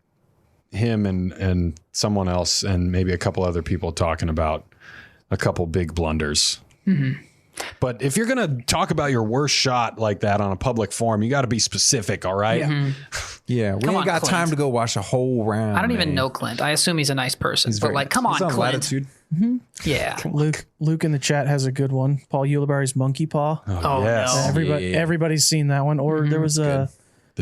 him and someone else and maybe a couple other people talking about a couple big blunders. Mm-hmm. But if you're going to talk about your worst shot like that on a public forum, you got to be specific, all right? Yeah, we ain't got time to go watch a whole round. I don't even know Clint. I assume he's a nice person. But like, come on, He's on Clint. Latitude. Mm-hmm. Yeah. Luke in the chat has a good one. Paul Ulibarri's Monkey Paw. Oh, yes. no. Everybody's seen that one. Or there was the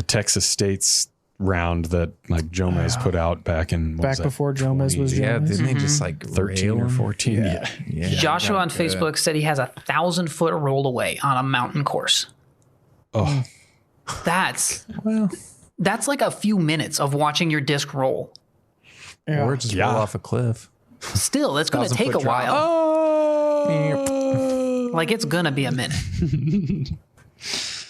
Texas State's round that like Jomez put out back before Jomez was Jomez. Yeah, didn't they just like 13 or 14? Yeah. Joshua on Facebook said he has 1,000-foot rollaway on a mountain course. Oh. That's like a few minutes of watching your disc roll. Yeah. Or just roll off a cliff. Still, it's going to take a while. Like, it's going to be a minute.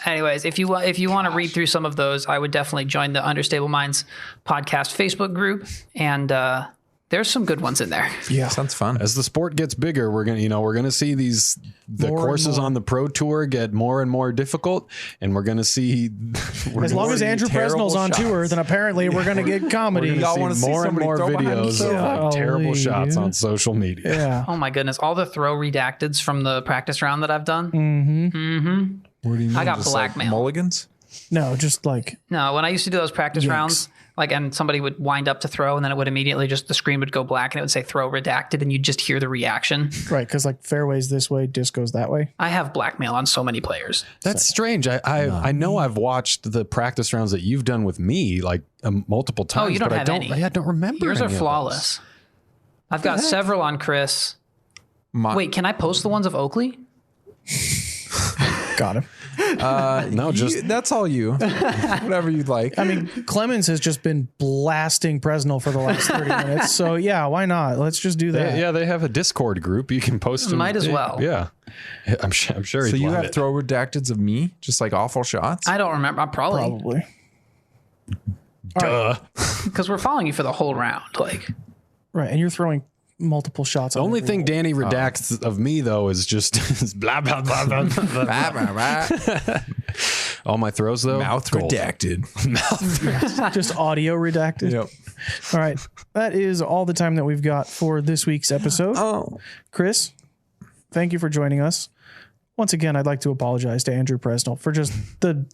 Anyways, if you want to read through some of those, I would definitely join the Understable Minds podcast Facebook group, and there's some good ones in there. Yeah, sounds fun. As the sport gets bigger, we're gonna see the courses on the Pro Tour get more and more difficult, and we're gonna see. As long as Andrew Presnell's on tour, then apparently we're gonna get comedy. Y'all want to see more and more videos of terrible shots on social media. Yeah. Oh my goodness, all the throw redacteds from the practice round that I've done. What do you mean? I got Just blackmail. Like mulligans? No, just like No, when I used to do those practice rounds, and somebody would wind up to throw, and then it would immediately the screen would go black, and it would say throw redacted, and you'd just hear the reaction. right, because like fairways this way, disc goes that way. I have blackmail on so many players. That's strange. I know I've watched the practice rounds that you've done with me like multiple times. Oh, you don't but have any. I don't remember. Yours are any of flawless. I've got several on Chris. Wait, can I post the ones of Oakley? Got him. No, that's all you. Whatever you'd like. I mean, Clemons has just been blasting Presnell for the last 30 minutes. So yeah, why not? Let's just do that. They have a Discord group. You can post them. Might as well. Yeah, I'm sure. So you have throw redacteds of me, just like awful shots. I don't remember. Probably. Duh. Because we're following you for the whole round. Right, and you're throwing multiple shots. The only thing Danny redacts of me though is just blah blah blah blah blah. All my throws though, mouth gold. Redacted. Just audio redacted. Yep. All right, that is all the time that we've got for this week's episode. Chris, thank you for joining us. Once again, I'd like to apologize to Andrew Presnell for just the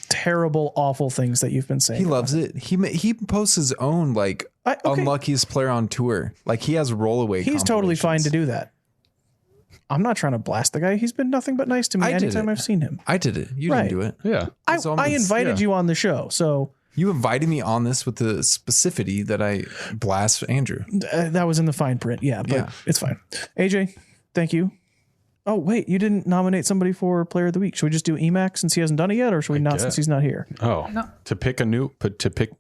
terrible, awful things that you've been saying. He loves it. He posts his own unluckiest player on tour. Like he has rollaway. He's totally fine to do that. I'm not trying to blast the guy. He's been nothing but nice to me anytime I've seen him. I did it. You didn't do it. Yeah. I invited you on the show, so you invited me on this with the specificity that I blast Andrew. That was in the fine print. Yeah, but it's fine. AJ, thank you. Oh, wait, you didn't nominate somebody for Player of the Week. Should we just do EMAC since he hasn't done it yet, or should we not since he's not here? Oh, no. To pick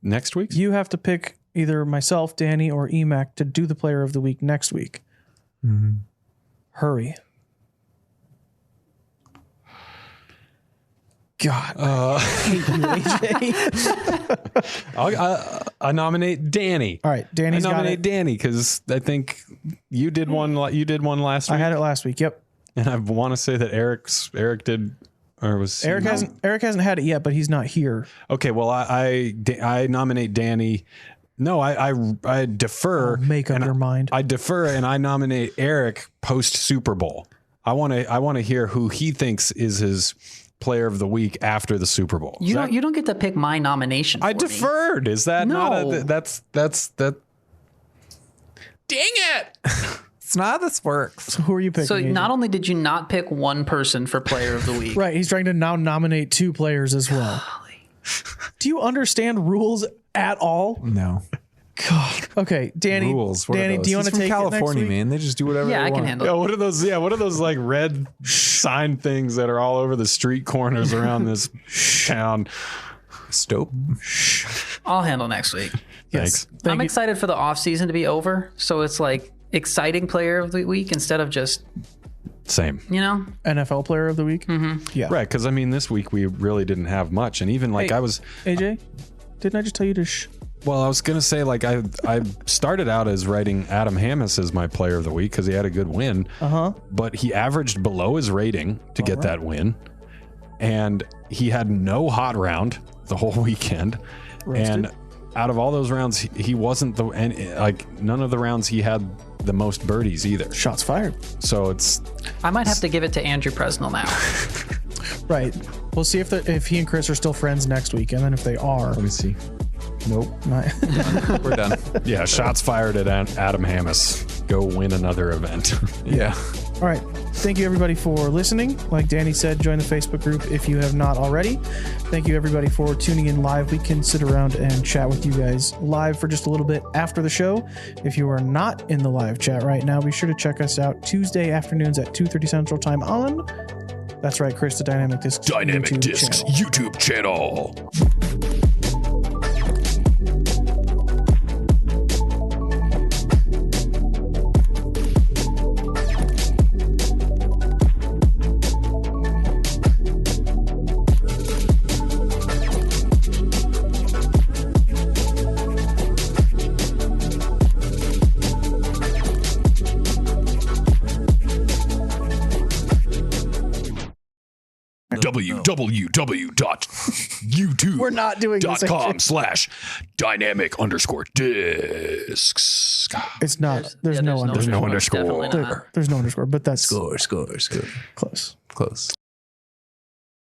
next week? You have to pick either myself, Danny, or EMAC to do the Player of the Week next week. Mm-hmm. Hurry. God, I hate you, AJ. I nominate Danny. All right, Danny's got it. I nominate Danny because I think you did one. You did one last week. I had it last week. Yep. And I want to say that Eric did, or was Eric hasn't had it yet, but he's not here. Okay, well I nominate Danny. No, I defer. Make up your mind. I defer and I nominate Eric post Super Bowl. I want to hear who he thinks is his Player of the Week after the Super Bowl. You don't get to pick my nomination. I deferred. Is that no? That's Dang it. It's not how this works. So who are you picking? So not only did you not pick one person for Player of the Week. Right, he's trying to now nominate two players as well. Do you understand rules at all? No. God. Okay, Danny. Rules. Danny, do you want to take California, it next week? man? They just do whatever. Yeah, they I can want. handle Yeah, it. what are those like red sign things that are all over the street corners around this town? Stope. I'll handle next week. Thanks. I'm excited for the off season to be over, so it's like exciting Player of the Week instead of just same. NFL Player of the Week. Mm-hmm. Yeah, right. Because I mean, this week we really didn't have much, and even like AJ, didn't I just tell you to? Well, I was gonna say like I started out as writing Adam Hammis as my Player of the Week because he had a good win. But he averaged below his rating to get that win, and he had no hot round the whole weekend. Roasted. And out of all those rounds, he wasn't none of the rounds he had the most birdies either. Shots fired. So I might have to give it to Andrew Presnell now. Right. We'll see if he and Chris are still friends next week, and then if they are, Let me see. Nope. We're done. Yeah, shots fired at Adam Hammis. Go win another event. Yeah. All right. Thank you, everybody, for listening. Like Danny said, join the Facebook group if you have not already. Thank you, everybody, for tuning in live. We can sit around and chat with you guys live for just a little bit after the show. If you are not in the live chat right now, be sure to check us out Tuesday afternoons at 2:30 Central Time on... That's right, Chris, the Dynamic Discs YouTube channel. www.youtube.com/dynamic_discs. We're not doing this. It's not. There's no underscore. There's no underscore. There's no underscore, but that's Score. close.